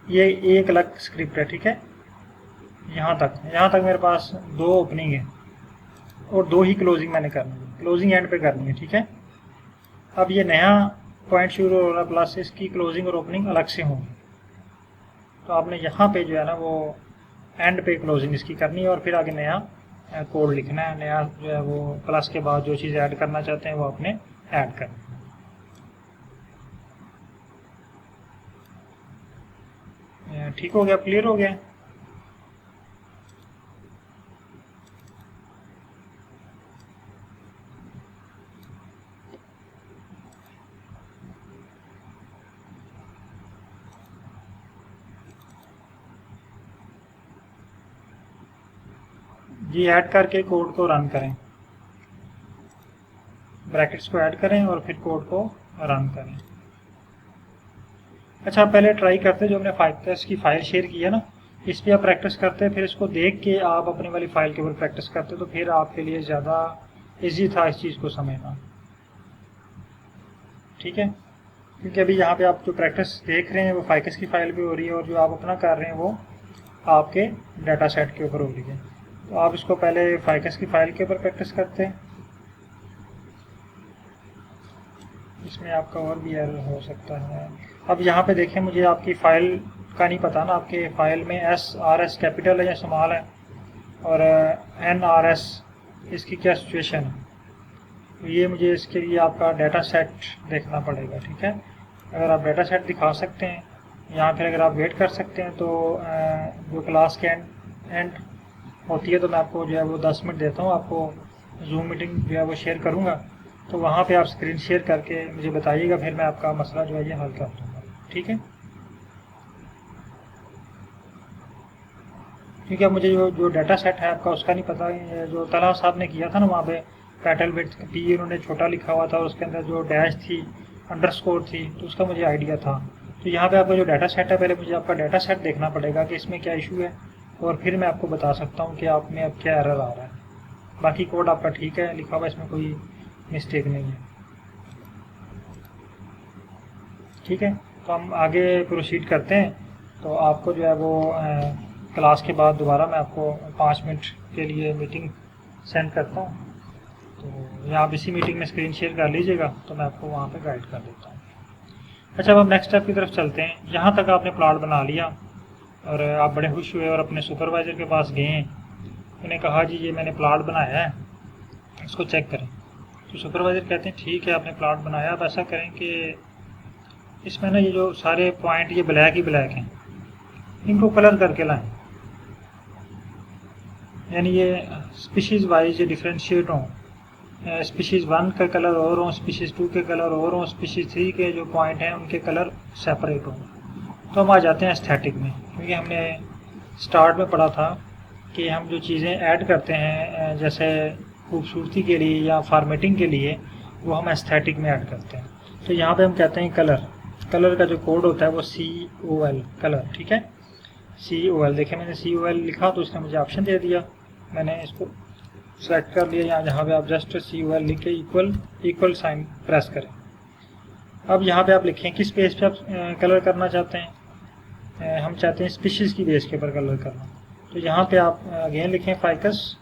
ये एक अलग स्क्रिप्ट है, ठीक है। यहाँ तक मेरे पास 2 ओपनिंग है और 2 ही क्लोजिंग मैंने करनी है, क्लोजिंग एंड पे करनी है, ठीक है। अब ये नया पॉइंट शुरू हो रहा प्लस इसकी क्लोजिंग और ओपनिंग अलग से होंगी, तो आपने यहाँ पे जो है ना वो एंड पे क्लोजिंग इसकी करनी है और फिर आगे नया कोड लिखना है, नया जो है वो प्लस के बाद जो चीज़ ऐड करना चाहते हैं वो आपने ऐड करना है। ठीक हो गया, क्लियर हो गया। जी ऐड करके कोड को रन करें, ब्रैकेट्स को ऐड करें और फिर कोड को रन करें। अच्छा, पहले ट्राई करते जो हमने फाइव की फाइल शेयर की है ना, इस पर आप प्रैक्टिस करते, फिर इसको देख के आप अपनी वाली फाइल के ऊपर प्रैक्टिस करते तो फिर आपके लिए ज़्यादा इजी था इस चीज़ को समझना, ठीक है। क्योंकि अभी यहाँ पे आप जो प्रैक्टिस देख रहे हैं वो फाइकस की फाइल पे हो रही है और जो आप अपना कर रहे हैं वो आपके डाटा सेट के ऊपर हो रही है। तो आप इसको पहले फाइकस की फाइल के ऊपर प्रैक्टिस करते हैं, इसमें आपका और भी एरर हो सकता है। अब यहाँ पे देखें, मुझे आपकी फ़ाइल का नहीं पता ना, आपके फ़ाइल में SRS कैपिटल है या स्मॉल है और NRS इसकी क्या सिचुएशन है, तो ये मुझे इसके लिए आपका डाटा सेट देखना पड़ेगा, ठीक है। अगर आप डाटा सेट दिखा सकते हैं या फिर अगर आप वेट कर सकते हैं तो जो क्लास के एंड होती है तो मैं आपको जो है वो 10 मिनट देता हूँ, आपको जूम मीटिंग जो है वो शेयर करूँगा, तो वहाँ पे आप स्क्रीन शेयर करके मुझे बताइएगा, फिर मैं आपका मसला जो है ये हल कर दूँगा, ठीक है। क्योंकि अब मुझे जो डाटा सेट है आपका उसका नहीं पता, जो तलहा साहब ने किया था ना वहाँ पे पैटल विड्थ पी उन्होंने छोटा लिखा हुआ था और उसके अंदर जो डैश थी अंडरस्कोर थी तो उसका मुझे आइडिया था। तो यहाँ पे आपका जो डाटा सेट है, पहले मुझे आपका डाटा सेट देखना पड़ेगा कि इसमें क्या इशू है और फिर मैं आपको बता सकता हूँ कि आप में अब क्या एरर आ रहा है। बाकी कोड आपका ठीक है लिखा हुआ, इसमें कोई मिस्टेक नहीं है, ठीक है। तो हम आगे प्रोसीड करते हैं। तो आपको जो है वो क्लास के बाद दोबारा मैं आपको 5 मिनट के लिए मीटिंग सेंड करता हूँ, तो या आप इसी मीटिंग में स्क्रीन शेयर कर लीजिएगा तो मैं आपको वहाँ पे गाइड कर देता हूँ। अच्छा, अब हम नेक्स्ट स्टेप की तरफ चलते हैं। यहाँ तक आपने प्लॉट बना लिया और आप बड़े खुश हुए और अपने सुपरवाइज़र के पास गए, उन्हें कहा जी ये मैंने प्लॉट बनाया है, इसको चेक करें। तो सुपरवाइज़र कहते हैं ठीक है आपने प्लॉट बनाया, अब ऐसा करें कि इसमें ना ये जो सारे पॉइंट ये ब्लैक ही ब्लैक हैं, इनको कलर करके लाएं, यानी ये स्पीशीज़ वाइज ये डिफ्रेंशिएट हों, स्पीशीज़ 1 का कलर और हों, स्पीशीज़ 2 के कलर और हों, स्पीशीज़ 3 के जो पॉइंट हैं उनके कलर सेपरेट हों। तो हम आ जाते हैं एस्थेटिक में, क्योंकि हमने स्टार्ट में पढ़ा था कि हम जो चीज़ें ऐड करते हैं जैसे खूबसूरती के लिए या फॉर्मेटिंग के लिए वो हम एस्थेटिक में ऐड करते हैं। तो यहाँ पे हम कहते हैं कलर का जो कोड होता है वो COL कलर, ठीक है। COL देखें, मैंने COL लिखा तो उसने मुझे ऑप्शन दे दिया, मैंने इसको सेलेक्ट कर लिया। यहाँ जहाँ पे आप जस्ट COL लिख के इक्वल साइन प्रेस करें। अब यहाँ पे आप लिखें किस बेस पे आप कलर करना चाहते हैं। हम चाहते हैं स्पीशीज़ की बेस के ऊपर कलर करना, तो यहाँ पे आप अगेन लिखें फाइकस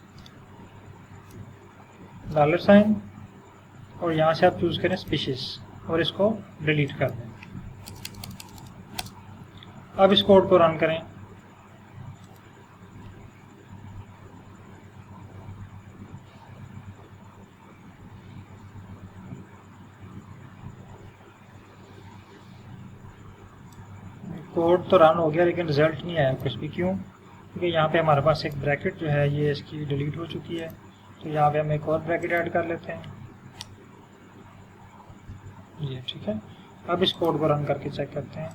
$, और यहाँ से आप चूज़ करें स्पीशीज़ और इसको डिलीट कर दें। अब इस कोड को रन करें। कोड तो रन हो गया लेकिन रिजल्ट नहीं आया कुछ भी, क्यों? क्योंकि यहाँ पे हमारे पास एक ब्रैकेट जो है ये इसकी डिलीट हो चुकी है, तो यहाँ पे हम एक और ब्रैकेट ऐड कर लेते हैं, ये ठीक है। अब इस कोड को रन करके चेक करते हैं।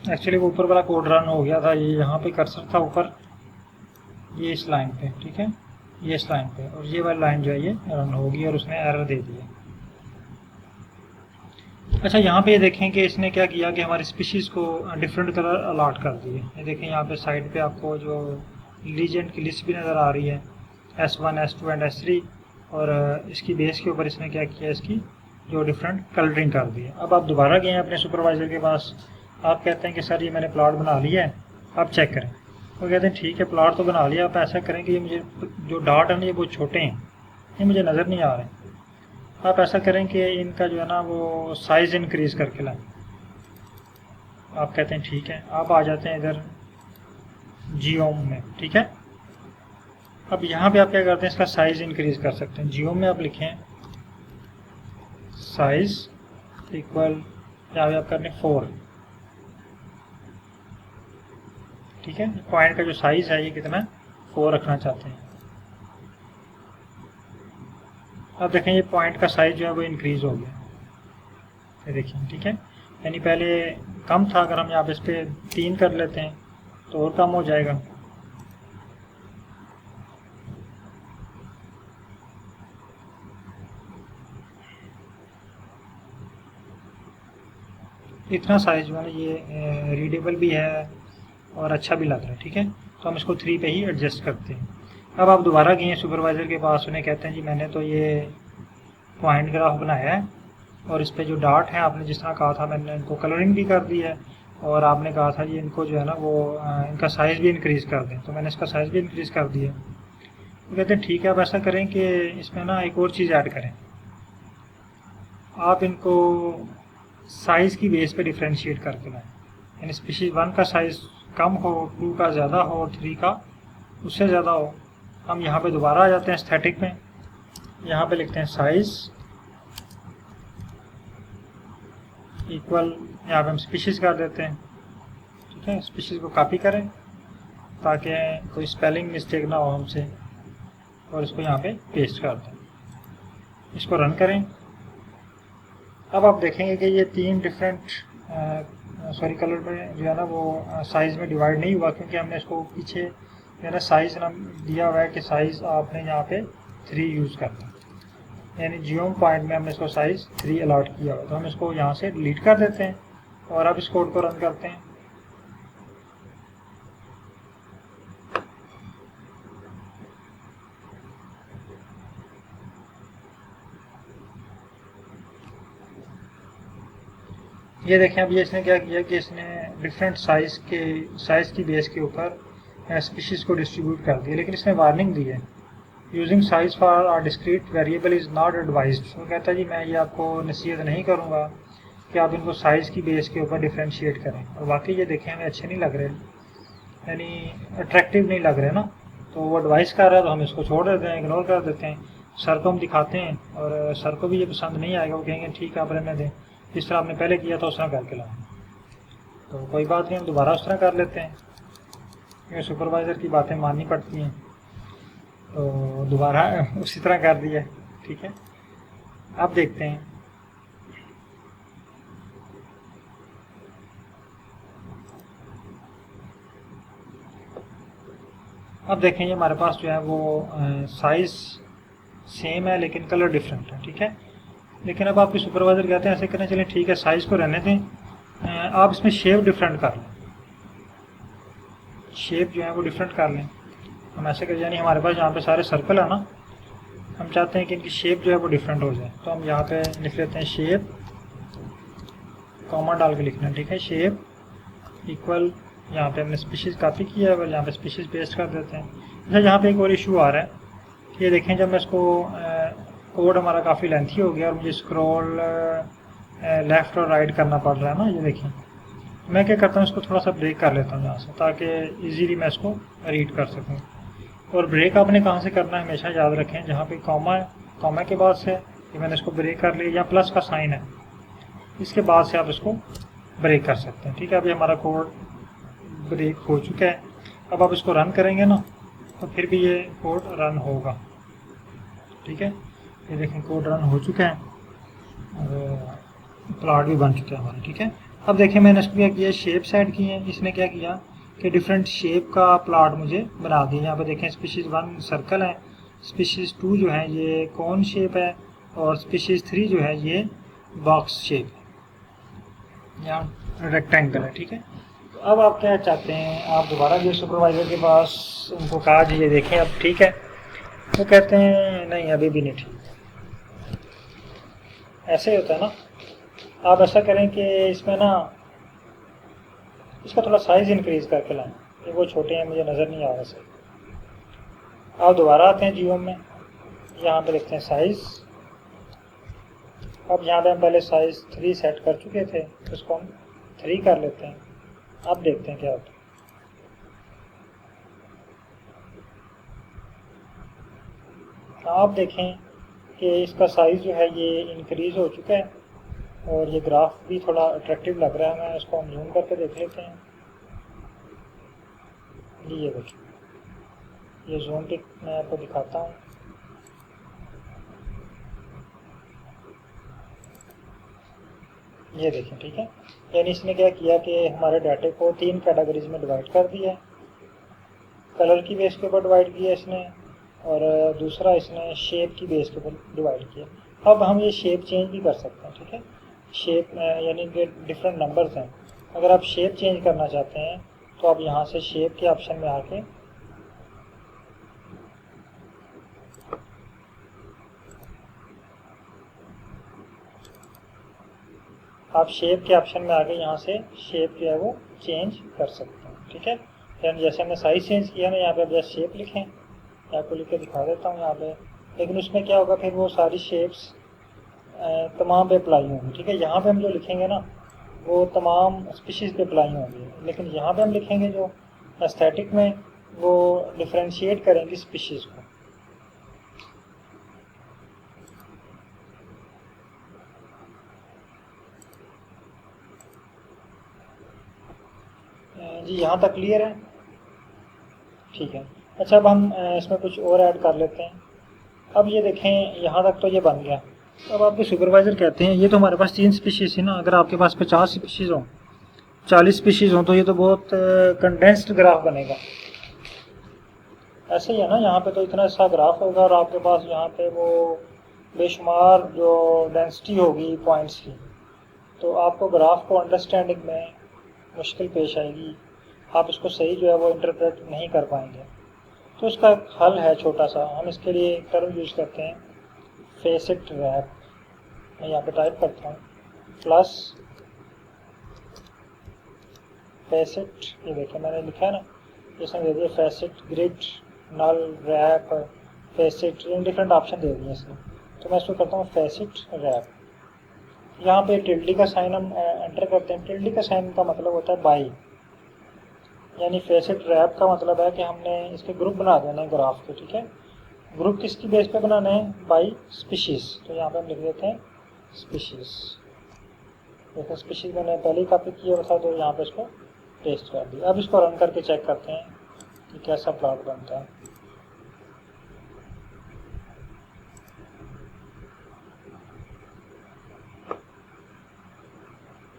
एक्चुअली वो ऊपर वाला कोड रन हो गया था, ये यहाँ पे कर्सर था ऊपर, ये इस लाइन पे, ठीक है, ये इस लाइन पे, और ये वाली लाइन जो है ये रन होगी और उसने एरर दे दिया। अच्छा, यहाँ पे ये देखें कि इसने क्या किया कि हमारी स्पीशीज़ को डिफरेंट कलर अलॉट कर दिए। ये देखें यहाँ पे साइड पे आपको जो लीजेंड की लिस्ट भी नज़र आ रही है, S1, S2 एंड S3, और इसकी बेस के ऊपर इसने क्या किया, इसकी जो डिफरेंट कलरिंग कर दी है। अब आप दोबारा गए हैं अपने सुपरवाइज़र के पास, आप कहते हैं कि सर ये मैंने प्लॉट बना लिया है, आप चेक करें। वो कहते हैं ठीक है प्लॉट तो बना लिया, आप ऐसा करें कि ये मुझे जो डॉट है ना ये बहुत छोटे हैं, ये मुझे नज़र नहीं आ रहे। आप ऐसा करें कि इनका जो है ना वो साइज़ इंक्रीज़ करके लाएं। आप कहते हैं ठीक है, आप आ जाते हैं इधर जियोम में, ठीक है। अब यहाँ पे आप क्या करते हैं, इसका साइज़ इंक्रीज़ कर सकते हैं। जियोम में आप लिखें साइज़ इक्वल, यहाँ पे आप करने 4, ठीक है। पॉइंट का जो साइज़ है ये कितना 4 रखना चाहते हैं। अब देखें ये पॉइंट का साइज़ जो है वो इंक्रीज़ हो गया, ये देखिए, ठीक है। यानी पहले कम था, अगर हम यहाँ पे इस पर 3 कर लेते हैं तो और कम हो जाएगा। इतना साइज़ जो है ना ये रीडेबल भी है और अच्छा भी लग रहा है, ठीक है। तो हम इसको 3 पे ही एडजस्ट करते हैं। अब आप दोबारा गए सुपरवाइज़र के पास, उन्हें कहते हैं जी मैंने तो ये पॉइंट ग्राफ बनाया है और इस पे जो डॉट है आपने जिस तरह कहा था मैंने इनको कलरिंग भी कर दी है, और आपने कहा था जी इनको जो है ना वो इनका साइज़ भी इंक्रीज़ कर दें, तो मैंने इसका साइज़ भी इंक्रीज़ कर दिया। वो कहते हैं ठीक है, आप ऐसा करें कि इसमें ना एक और चीज़ ऐड करें, आप इनको साइज़ की बेस पे डिफ्रेंशिएट करके लाएं। यानी स्पीशीज़ 1 का साइज़ कम हो, 2 का ज़्यादा हो और 3 का उससे ज़्यादा हो। हम यहाँ पे दोबारा आ जाते हैं एस्थेटिक में, यहाँ पे लिखते हैं साइज़ इक्वल, यहाँ पे हम स्पीशीज़ कर देते हैं, ठीक है। स्पीशीज़ को कॉपी करें ताकि कोई स्पेलिंग मिस्टेक ना हो हमसे, और इसको यहाँ पे पेस्ट कर दें। इसको रन करें। अब आप देखेंगे कि ये 3 डिफरेंट कलर में जो है ना वो साइज़ में डिवाइड नहीं हुआ, क्योंकि हमने इसको पीछे जो है ना साइज़ नाम दिया हुआ है कि साइज़ आपने यहाँ पे 3 यूज़ करना, यानी जियोम पॉइंट में हमने इसको साइज़ 3 अलॉट किया हुआ। तो हम इसको यहाँ से डिलीट कर देते हैं और अब इस कोड को रन करते हैं। ये देखें, अब ये इसने क्या किया कि इसने डिफरेंट साइज़ की बेस के ऊपर स्पीशीज़ को डिस्ट्रीब्यूट कर दिया, लेकिन इसने वार्निंग दी है, using size for are discrete variable is not advised. वो कहता है जी मैं ये आपको नसीहत नहीं करूँगा कि आप इनको साइज़ की बेस के ऊपर डिफ्रेंशिएट करें। और वाकई ये देखें हमें अच्छे नहीं लग रहे, यानी अट्रैक्टिव नहीं लग रहे ना, तो वो एडवाइस कर रहा है तो हम इसको छोड़ देते हैं, इग्नोर कर देते हैं। सर को हम दिखाते हैं और सर को भी ये पसंद नहीं आएगा, वो कहेंगे ठीक है आप रहने दें, जिस तरह आपने पहले किया था उस तरह करके लाएं। तो कोई बात नहीं, हम दोबारा उस तरह कर लेते हैं, क्योंकि सुपरवाइज़र की बातें माननी पड़ती हैं। तो दोबारा उसी तरह कर दिया, ठीक है। अब देखते हैं, अब देखेंगे हमारे पास जो है वो साइज़ सेम है लेकिन कलर डिफरेंट है, ठीक है। लेकिन अब आपके सुपरवाइज़र कहते हैं ऐसे करें, चलें ठीक है साइज़ को रहने दें, आप इसमें शेप डिफरेंट कर लें, शेप जो है वो डिफरेंट कर लें। हम ऐसे करें, यानी हमारे पास यहाँ पे सारे सर्कल है ना, हम चाहते हैं कि इनकी शेप जो है वो डिफरेंट हो जाए, तो हम यहाँ पे लिख लेते हैं शेप, कॉमा डाल के लिखना है, ठीक है। शेप इक्वल, यहाँ पे हमने स्पीशीज़ कॉपी किया है और यहाँ पे स्पीशीज़ पेस्ट कर देते हैं। अच्छा, यहाँ पे एक और इशू आ रहा है कि ये देखें, जब मैं इसको कोड हमारा काफ़ी लेंथी हो गया और मुझे स्क्रॉल लेफ़्ट और राइट करना पड़ रहा है ना, ये देखें, मैं क्या करता हूँ इसको थोड़ा सा ब्रेक कर लेता हूँ यहाँ से, ताकि इजीली मैं इसको रीड कर सकूँ। और ब्रेक आपने कहाँ से करना है हमेशा याद रखें, जहाँ पे कॉमा है, कॉमा के बाद से कि मैंने इसको ब्रेक कर लिया, या प्लस का साइन है इसके बाद से आप इसको ब्रेक कर सकते हैं, ठीक है। अभी हमारा कोड ब्रेक हो चुका है। अब आप इसको रन करेंगे ना तो फिर भी ये कोड रन होगा, ठीक है। ये देखें कोड रन हो चुका है और प्लॉट भी बन चुका है हमारा, ठीक है। अब देखें मैंने इसको क्या किया, शेप्स ऐड की हैं, इसने क्या किया कि डिफरेंट शेप का प्लॉट मुझे बना दिया। यहाँ पे देखें स्पीशीज़ 1 सर्कल है, स्पीशीज़ 2 जो है ये कौन शेप है, और स्पीशीज़ 3 जो है ये बॉक्स शेप है, यहाँ रेक्टेंगल है, ठीक है। तो अब आप क्या चाहते हैं, आप दोबारा जो सुपरवाइज़र के पास उनको कहा जी ये देखें अब ठीक है, वो कहते हैं नहीं अभी भी नहीं ठीक। ऐसे ही होता है ना। आप ऐसा करें कि इसमें ना इसका थोड़ा साइज़ इंक्रीज़ करके लाएं, ये वो छोटे हैं मुझे नज़र नहीं आ रहा सही। आप दोबारा आते हैं जियो में, यहाँ पे लिखते हैं साइज़। अब यहाँ पे हम पहले साइज़ 3 सेट कर चुके थे, तो इसको हम 3 कर लेते हैं। अब देखते हैं क्या होता है। आप देखें कि इसका साइज़ जो है ये इंक्रीज़ हो चुका है और ये ग्राफ भी थोड़ा अट्रैक्टिव लग रहा है। मैं इसको हम जूम करके देख लेते हैं। ये देखिए, ये जूम पिक मैं आपको दिखाता हूँ। ये देखें, ठीक है। यानी इसने क्या किया कि हमारे डाटे को 3 कैटेगरीज में डिवाइड कर दिया। कलर की बेस के ऊपर डिवाइड किया इसने, और दूसरा इसने शेप की बेस के ऊपर डिवाइड किया। अब हम ये शेप चेंज भी कर सकते हैं, ठीक है। शेप यानी कि डिफरेंट नंबर्स हैं। अगर आप शेप चेंज करना चाहते हैं तो आप यहाँ से शेप के ऑप्शन में आके यहाँ से शेप जो है वो चेंज कर सकते हैं, ठीक है। यानी जैसे हमने साइज चेंज किया ना, यहाँ पे अब जैसे शेप लिखें, मैं आपको लिख के दिखा देता हूँ यहाँ पे। लेकिन उसमें क्या होगा, फिर वो सारी शेप्स तमाम पे अप्लाई होंगी, ठीक है। यहाँ पे हम जो लिखेंगे ना वो तमाम स्पीशीज़ पे अप्लाई होंगी, लेकिन यहाँ पे हम लिखेंगे जो एस्थेटिक में वो डिफ्रेंशिएट करेंगी स्पीशीज़ को। जी यहाँ तक क्लियर है, ठीक है। अच्छा, अब हम इसमें कुछ और ऐड कर लेते हैं। अब ये देखें, यहाँ तक तो ये बन गया। अब आपके सुपरवाइज़र कहते हैं ये तो हमारे पास 3 स्पीशीज़ है ना, अगर आपके पास 50 स्पीशीज़ हों, 40 स्पीशीज़ हों, तो ये तो बहुत कंडेंस्ड ग्राफ बनेगा। ऐसे ही है ना, यहाँ पे तो इतना सा ग्राफ होगा और आपके पास यहाँ पे वो बेशुमार जो डेंसिटी होगी पॉइंट्स की, तो आपको ग्राफ को अंडरस्टैंडिंग में मुश्किल पेश आएगी। आप इसको सही जो है वो इंटरप्रेट नहीं कर पाएंगे। तो इसका एक हल है छोटा सा। हम इसके लिए एक टर्म यूज़ करते हैं, फेसेट रैप। मैं यहाँ पे टाइप करता हूँ प्लस फेसेट। ये देखिए मैंने लिखा है ना, इसमें दे दिया facet grid, null, wrap, facet, इन डिफरेंट ऑप्शन दे दिए इसमें। तो मैं इसको करता हूँ फेसेट रैप। यहाँ पे टिल्डी का साइन हम एंटर करते हैं। टिल्डी का साइन का मतलब होता है बाई, यानी फेसेट रैप का मतलब है कि हमने इसके ग्रुप बना देना है ग्राफ के, ठीक है। ग्रुप किसकी बेस पे बनाना है, बाई स्पीशीज़। तो यहाँ पे हम लिख देते हैं स्पीशीज़। देखो स्पीशीज़ मैंने पहले ही कॉपी किया हुआ था, तो यहाँ पे इसको पेस्ट कर दिया। अब इसको रन करके चेक करते हैं कि कैसा प्लॉट बनता है।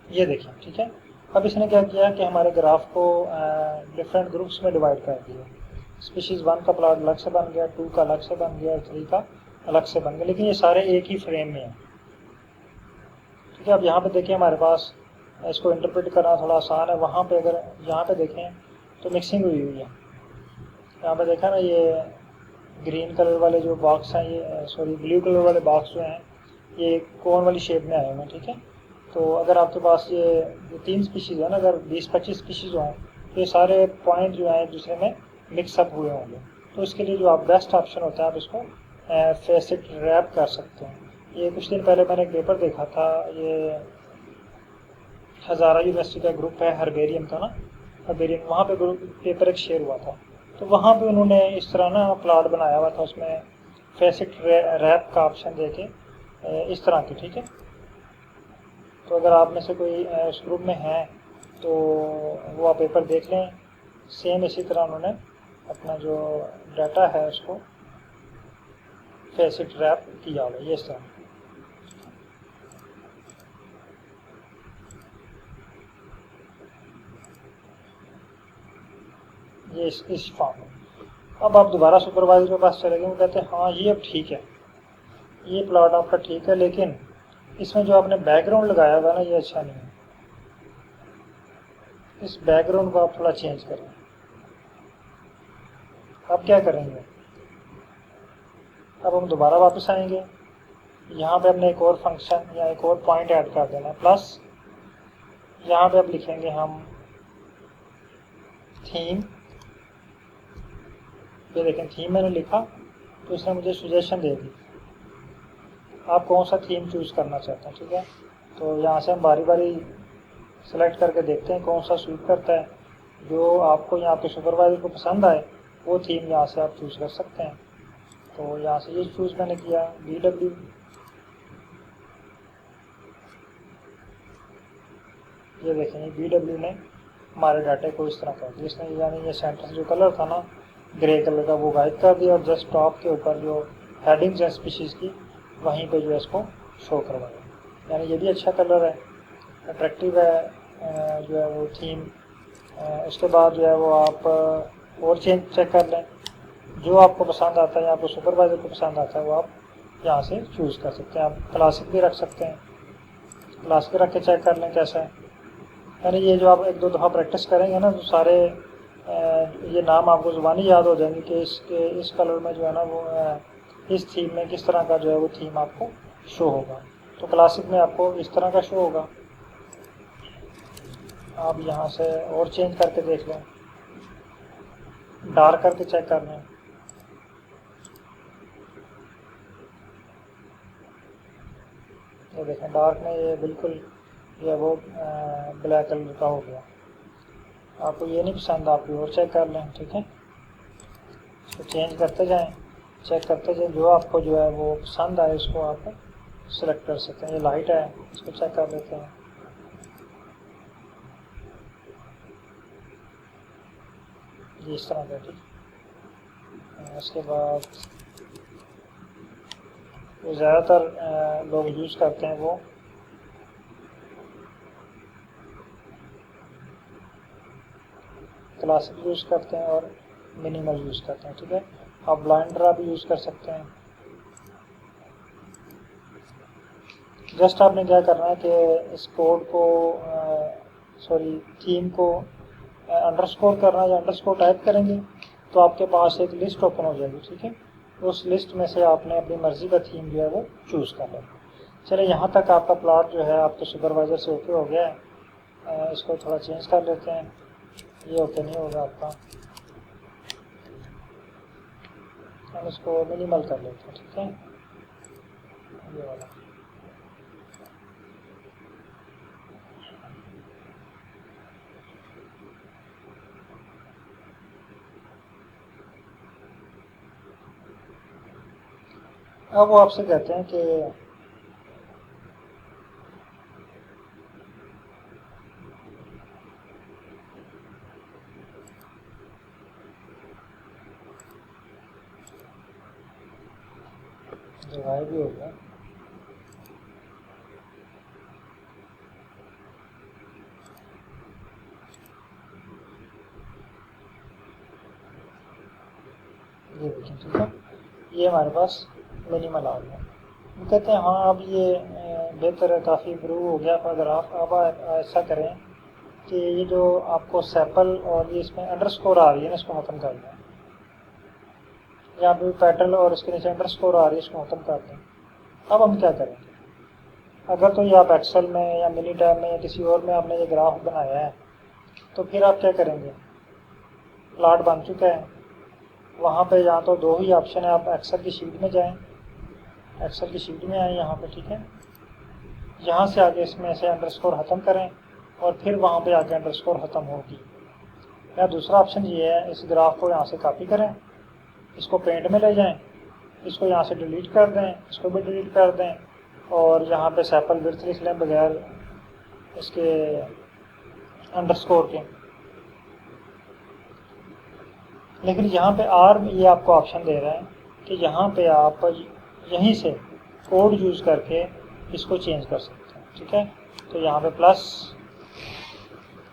ये देखिए, ठीक है। अब इसने क्या किया कि हमारे ग्राफ को डिफरेंट ग्रुप्स में डिवाइड कर दिया। स्पीशीज़ 1 का प्लॉट अलग से बन गया, 2 का अलग से बन गया, 3 का अलग से बन गया, लेकिन ये सारे एक ही फ्रेम में हैं, ठीक है। अब यहाँ पे देखिए हमारे पास इसको इंटरप्रेट करना थोड़ा आसान है। वहाँ पे अगर यहाँ पे देखें तो मिक्सिंग हुई हुई है। यहाँ पे देखा ना, ये ग्रीन कलर वाले जो बॉक्स हैं, ये सॉरी ब्लू कलर वाले बॉक्स जो हैं, ये कोन वाली शेप में आए हुए हैं, ठीक है। तो अगर आपके पास ये 3 स्पीशीज़ है ना, अगर 20-25 स्पीशीज़ हों, तो ये सारे पॉइंट जो हैं एक दूसरे में मिक्सअप हुए होंगे। तो इसके लिए जो आप बेस्ट ऑप्शन होता है, आप इसको फेसेट रैप कर सकते हैं। ये कुछ दिन पहले मैंने एक पेपर देखा था, ये हज़ारा यूनिवर्सिटी का ग्रुप है हर्बेरियम का ना, हर्बेरियम, वहाँ पे ग्रुप पेपर एक शेयर हुआ था। तो वहाँ पे उन्होंने इस तरह ना प्लॉट बनाया हुआ था, उसमें फेसेट रैप का ऑप्शन देके इस तरह की, ठीक है। तो अगर आप में से कोई उस ग्रुप में है तो वो आप पेपर देख लें। सेम इसी तरह उन्होंने अपना जो डाटा है उसको फेसेट रैप किया हुआ है, ये इस तरह। ये इस फॉर्म में। अब आप दोबारा सुपरवाइजर के पास चले गए, वो कहते हैं हाँ ये अब ठीक है, ये प्लॉट आपका ठीक है, लेकिन इसमें जो आपने बैकग्राउंड लगाया हुआ ना ये अच्छा नहीं है। इस बैकग्राउंड को आप थोड़ा चेंज करें। अब क्या करेंगे, अब हम दोबारा वापस आएंगे, यहाँ पे हमने एक और फंक्शन या एक और पॉइंट ऐड कर देना है, प्लस यहाँ पे अब लिखेंगे हम थीम। ये देखें थीम मैंने लिखा तो इसने मुझे सजेशन दे दी आप कौन सा थीम चूज़ करना चाहते हैं। ठीक है, तो यहाँ से हम बारी बारी सेलेक्ट करके देखते हैं कौन सा सूट करता है। जो आपको यहाँ पे सुपरवाइजर को पसंद आए वो थीम यहाँ से आप चूज़ कर सकते हैं। तो यहाँ से ये चूज़ मैंने किया BW। ये देखें BW ने हमारे डाटे को इस तरह कर दिया इसने, यानी ये सेंटर से जो कलर था ना ग्रे कलर का वो गायब कर दिया और जस्ट टॉप के ऊपर जो हेडिंग्स है स्पीशीज़ की वहीं पे जो है इसको शो करवाया। यानी ये भी अच्छा कलर है, अट्रैक्टिव है जो है वो थीम। उसके बाद जो है वो आप और चेक कर लें, जो आपको पसंद आता है या आपको सुपरवाइज़र को पसंद आता है वो आप यहाँ से चूज़ कर सकते हैं। आप क्लासिक भी रख सकते हैं, क्लासिक रख के चेक कर लें कैसा है। यानी ये जो आप एक दो दफ़ा प्रैक्टिस करेंगे ना तो सारे ये नाम आपको ज़ुबानी याद हो जाएंगे कि इस कलर में जो है ना वो इस थीम में किस तरह का जो है वो थीम आपको शो होगा। तो क्लासिक में आपको इस तरह का शो होगा। आप यहाँ से और चेंज करके देख लें, डार्क करके चेक कर लें। ये देखें डार्क में ये बिल्कुल ये वो ब्लैक कलर का हो गया। आपको ये नहीं पसंद आप और चेक कर लें। ठीक है, इसको चेंज करते जाएं, चेक करते जाएं, जो आपको जो है वो पसंद आए उसको आप सिलेक्ट कर सकते हैं। ये लाइट है, इसको चेक कर लेते हैं। ये इस तरह का। ठीक, उसके बाद वो ज़्यादातर लोग यूज़ करते हैं वो क्लासिक यूज़ करते हैं और मिनिमल यूज़ करते हैं। ठीक है, आप ब्लाइंडर भी यूज़ कर सकते हैं। जस्ट आपने क्या करना है कि इस कोड को थीम को अंडरस्कोर करना है, या अंडरस्कोर टाइप करेंगे तो आपके पास एक लिस्ट ओपन हो जाएगी। ठीक है, उस लिस्ट में से आपने अपनी मर्ज़ी का थीम जो है वो चूज़ कर लेना। चलिए यहाँ तक आपका प्लॉट जो है आपके सुपरवाइज़र से ओके हो गया है। इसको थोड़ा चेंज कर लेते हैं, ये ओके नहीं होगा आपका, हम इसको मिनिमल कर लेते हैं। ठीक है, ये वाला। अब वो आपसे कहते हैं कि डिवाइड भी हो गया। ये देखें। ठीक है, ये हमारे पास मिनिमल आ गया। वो कहते हैं हाँ अब ये बेहतर है, काफ़ी इम्प्रूव हो गया। अगर आप अब ऐसा करें कि ये जो आपको सैपल और ये इसमें अंडरस्कोर आ रही है ना इसको ख़त्म कर दें, यहाँ पे पैटर्न और इसके नीचे अंडरस्कोर आ रही है इसको ख़त्म कर दें। अब हम क्या करेंगे, अगर तो ये आप एक्सेल में या मिनी टैब में या किसी और में आपने ये ग्राफ बनाया है तो फिर आप क्या करेंगे, प्लॉट बन चुका है, वहाँ पे यहाँ तो दो ही ऑप्शन है। आप एक्सेल की शीट में जाएं, एक्सेल की शीट में आए यहाँ पे। ठीक है, यहाँ से आगे इसमें से अंडरस्कोर ख़त्म करें और फिर वहाँ पे आगे अंडरस्कोर ख़त्म होगी। या दूसरा ऑप्शन ये है, इस ग्राफ को यहाँ से कॉपी करें, इसको पेंट में ले जाएं, इसको यहाँ से डिलीट कर दें, इसको भी डिलीट कर दें और यहाँ पे सैपल विड्थ लिख लें बगैर इसके अंडरस्कोर के। लेकिन यहाँ पे आर ये आपको ऑप्शन दे रहा है कि यहाँ पे आप यहीं से कोड यूज़ करके इसको चेंज कर सकते हैं। ठीक है, तो यहाँ पे प्लस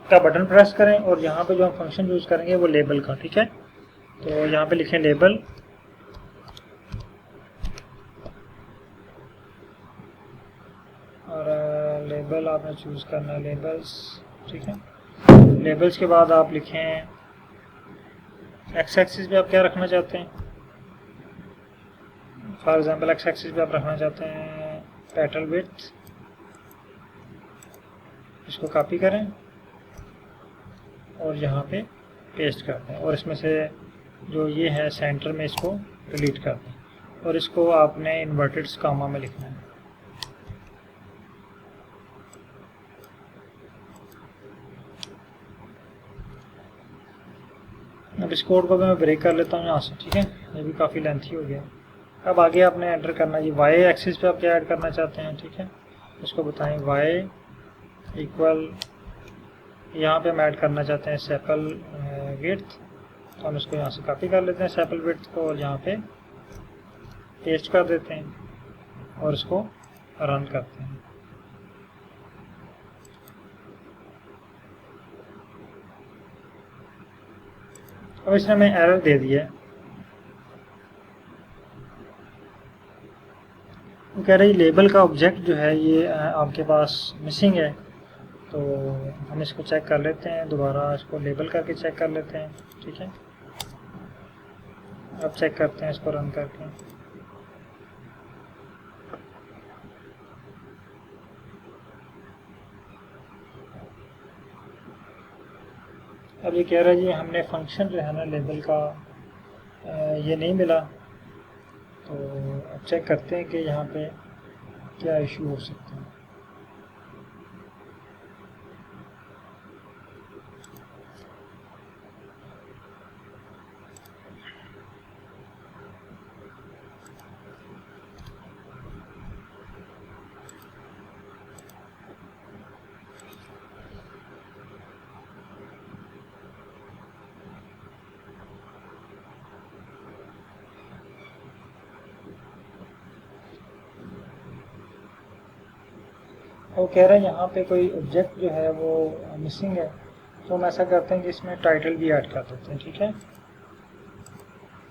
का बटन प्रेस करें और यहाँ पे जो हम फंक्शन यूज़ करेंगे वो लेबल का। ठीक है, तो यहाँ पे लिखें लेबल और लेबल आपने चूज़ करना है लेबल्स। ठीक है, लेबल्स के बाद आप लिखें एक्स एक्सिस पे आप क्या रखना चाहते हैं। फॉर एग्जांपल एक्स एक्सिस पे आप रखना चाहते हैं पेटल विड्थ, इसको कॉपी करें और यहाँ पे पेस्ट कर दें और इसमें से जो ये है सेंटर में इसको डिलीट कर दें और इसको आपने इन्वर्टेड कामा में लिखना है। अब इस कोड को मैं ब्रेक कर लेता हूँ यहाँ से, ठीक है, ये भी काफ़ी लेंथी हो गया। अब आगे आपने एंटर करना है वाई एक्सिस पे आप क्या ऐड करना चाहते हैं, ठीक है, इसको बताएं वाई इक्वल, यहाँ पे हम ऐड करना चाहते हैं सेपल विड्थ, तो हम इसको यहाँ से कॉपी कर लेते हैं सेपल विड्थ को और यहाँ पे पेस्ट कर देते हैं और इसको रन करते हैं। अब इसने हमें एरर दे दिया है, वो कह रही लेबल का ऑब्जेक्ट जो है ये आपके पास मिसिंग है। तो हम इसको चेक कर लेते हैं, दोबारा इसको लेबल करके चेक कर लेते हैं, ठीक है। अब चेक करते हैं इसको रन करके। अब ये कह रहा है जी हमने फंक्शन जो है ना लेबल का ये नहीं मिला। तो अब चेक करते हैं कि यहाँ पे क्या इशू हो सकता है। वो कह रहे हैं यहाँ पे कोई ऑब्जेक्ट जो है वो मिसिंग है। तो हम ऐसा करते हैं कि इसमें टाइटल भी ऐड कर देते हैं, ठीक है,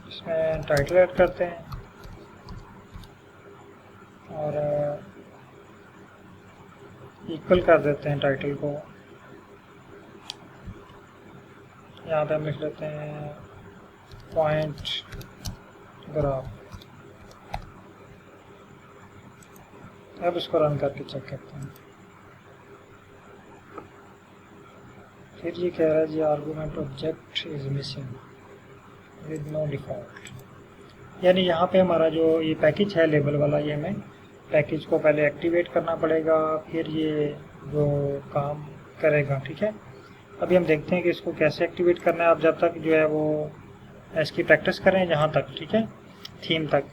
इसमें टाइटल ऐड करते हैं और इक्वल कर देते हैं टाइटल को। यहाँ पे हम लिख लेते हैं पॉइंट ग्राफ। अब इसको रन करके चेक करते हैं। फिर ये कह रहा है जी argument object is missing with no default, यानी यहाँ पे हमारा जो ये पैकेज है लेबल वाला, ये हमें पैकेज को पहले एक्टिवेट करना पड़ेगा, फिर ये जो काम करेगा, ठीक है। अभी हम देखते हैं कि इसको कैसे एक्टिवेट करना है। आप जब तक जो है वो इसकी प्रैक्टिस करें यहाँ तक, ठीक है, थीम तक,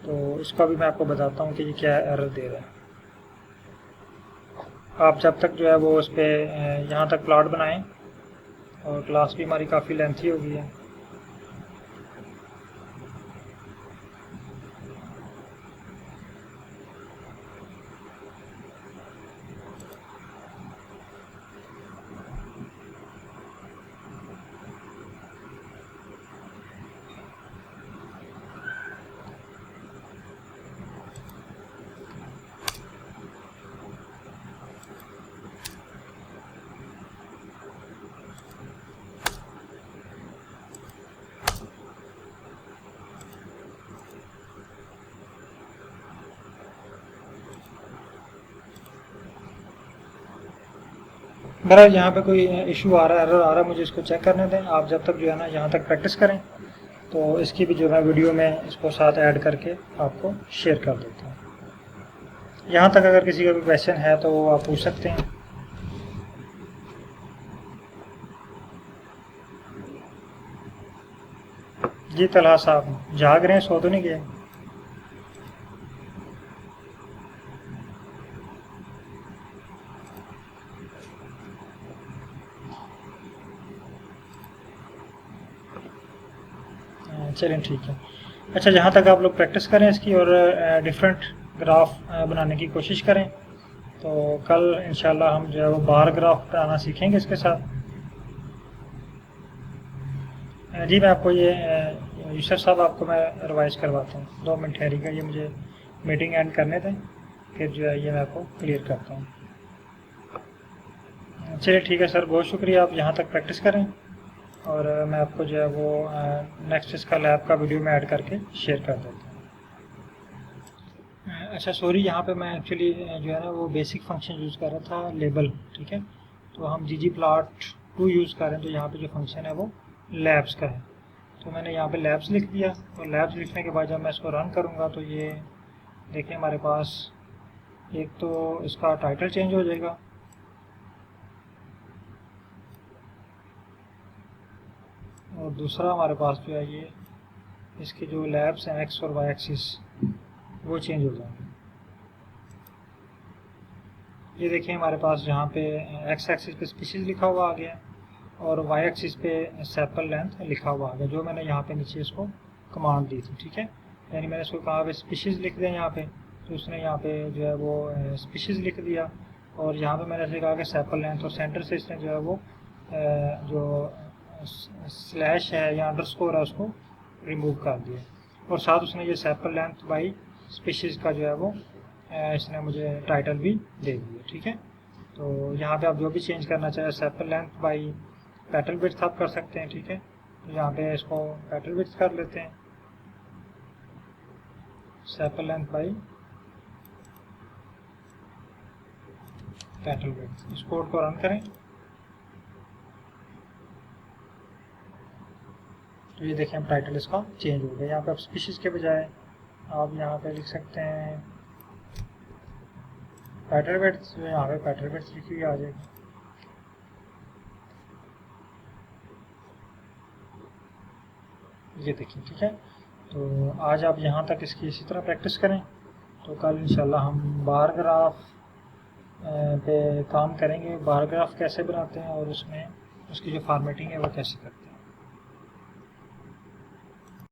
तो इसका भी मैं आपको बताता हूँ कि ये क्या एरर दे रहा है। आप जब तक जो है वो उस पर यहाँ तक प्लॉट बनाएं, और क्लास भी हमारी काफ़ी लेंथी हो गई है। मेरा यहाँ पे कोई इशू आ रहा है, एरर आ रहा है, मुझे इसको चेक करने दें। आप जब तक जो है ना यहाँ तक प्रैक्टिस करें, तो इसकी भी जो है वीडियो में इसको साथ ऐड करके आपको शेयर कर देता हूँ। यहाँ तक अगर किसी का भी क्वेश्चन है तो वो आप पूछ सकते हैं। जी तलहा साहब जाग रहे हैं, सो तो नहीं गए? चलें ठीक है। अच्छा, जहाँ तक आप लोग प्रैक्टिस करें इसकी और डिफरेंट ग्राफ बनाने की कोशिश करें, तो कल इंशाल्लाह हम जो है वो बार ग्राफ बनाना सीखेंगे इसके साथ। जी मैं आपको ये यूसुफ साहब आपको मैं रिवाइज करवाता हूँ। 2 मिनट ठहरिएगा, ये मुझे मीटिंग एंड करने दें, फिर जो है ये मैं आपको क्लियर करता हूँ। चलिए ठीक है सर, बहुत शुक्रिया, आप यहाँ तक प्रैक्टिस करें और मैं आपको जो है वो नेक्स्ट इसका लैब का वीडियो में ऐड करके शेयर कर देता हूँ। अच्छा सॉरी, यहाँ पे मैं एक्चुअली जो है ना वो बेसिक फंक्शन यूज़ कर रहा था, लेबल, ठीक है। तो हम ggplot2 यूज़ कर रहे हैं, तो यहाँ पे जो फंक्शन है वो लैब्स का है। तो मैंने यहाँ पे लैब्स लिख दिया और लैब्स लिखने के बाद जब मैं इसको रन करूँगा तो ये देखिए हमारे पास एक तो इसका टाइटल चेंज हो जाएगा, और दूसरा हमारे पास जो है ये इसके जो लैब्स हैं एक्स और वाई एक्सिस वो चेंज हो जाएंगे। ये देखिए हमारे पास जहाँ पे एक्स एक्सिस पे स्पीशीज़ लिखा हुआ आ गया और वाई एक्सिस पे सैंपल लेंथ लिखा हुआ आ गया, जो मैंने यहाँ पे नीचे इसको कमांड दी थी, ठीक है। यानी मैंने इसको कहा स्पीशीज़ लिख दें यहाँ पे, तो उसने यहाँ पे जो है वो स्पीशीज़ लिख दिया, और यहाँ पे मैंने ऐसे कहा कि सैंपल लेंथ, और सेंटर से इसने जो है वो जो स्लैश है या अंडरस्कोर है उसको रिमूव कर दिया, और साथ उसने ये सैंपल लेंथ बाई स्पीशीज़ का जो है वो इसने मुझे टाइटल भी दे दिया, ठीक है। तो यहाँ पे आप जो भी चेंज करना चाहें, sample length by petal width आप कर सकते हैं, ठीक है। तो यहाँ पे इसको पेटल विड्थ कर लेते हैं, sample length by petal width. इस कोड को रन करें तो ये देखें टाइटल इसका चेंज हो गया। यहाँ पे आप स्पीशीज़ के बजाय आप यहाँ पे लिख सकते हैं पेटल विड्थ, जो यहाँ पे पेटल विड्थ लिखी हुई आ जाएगी। ये देखिए, ठीक है। तो आज आप यहाँ तक इसकी इसी तरह प्रैक्टिस करें, तो कल इंशाल्लाह हम बार ग्राफ पे काम करेंगे, बार ग्राफ कैसे बनाते हैं और उसमें उसकी जो फॉर्मेटिंग है वो कैसे करते हैं।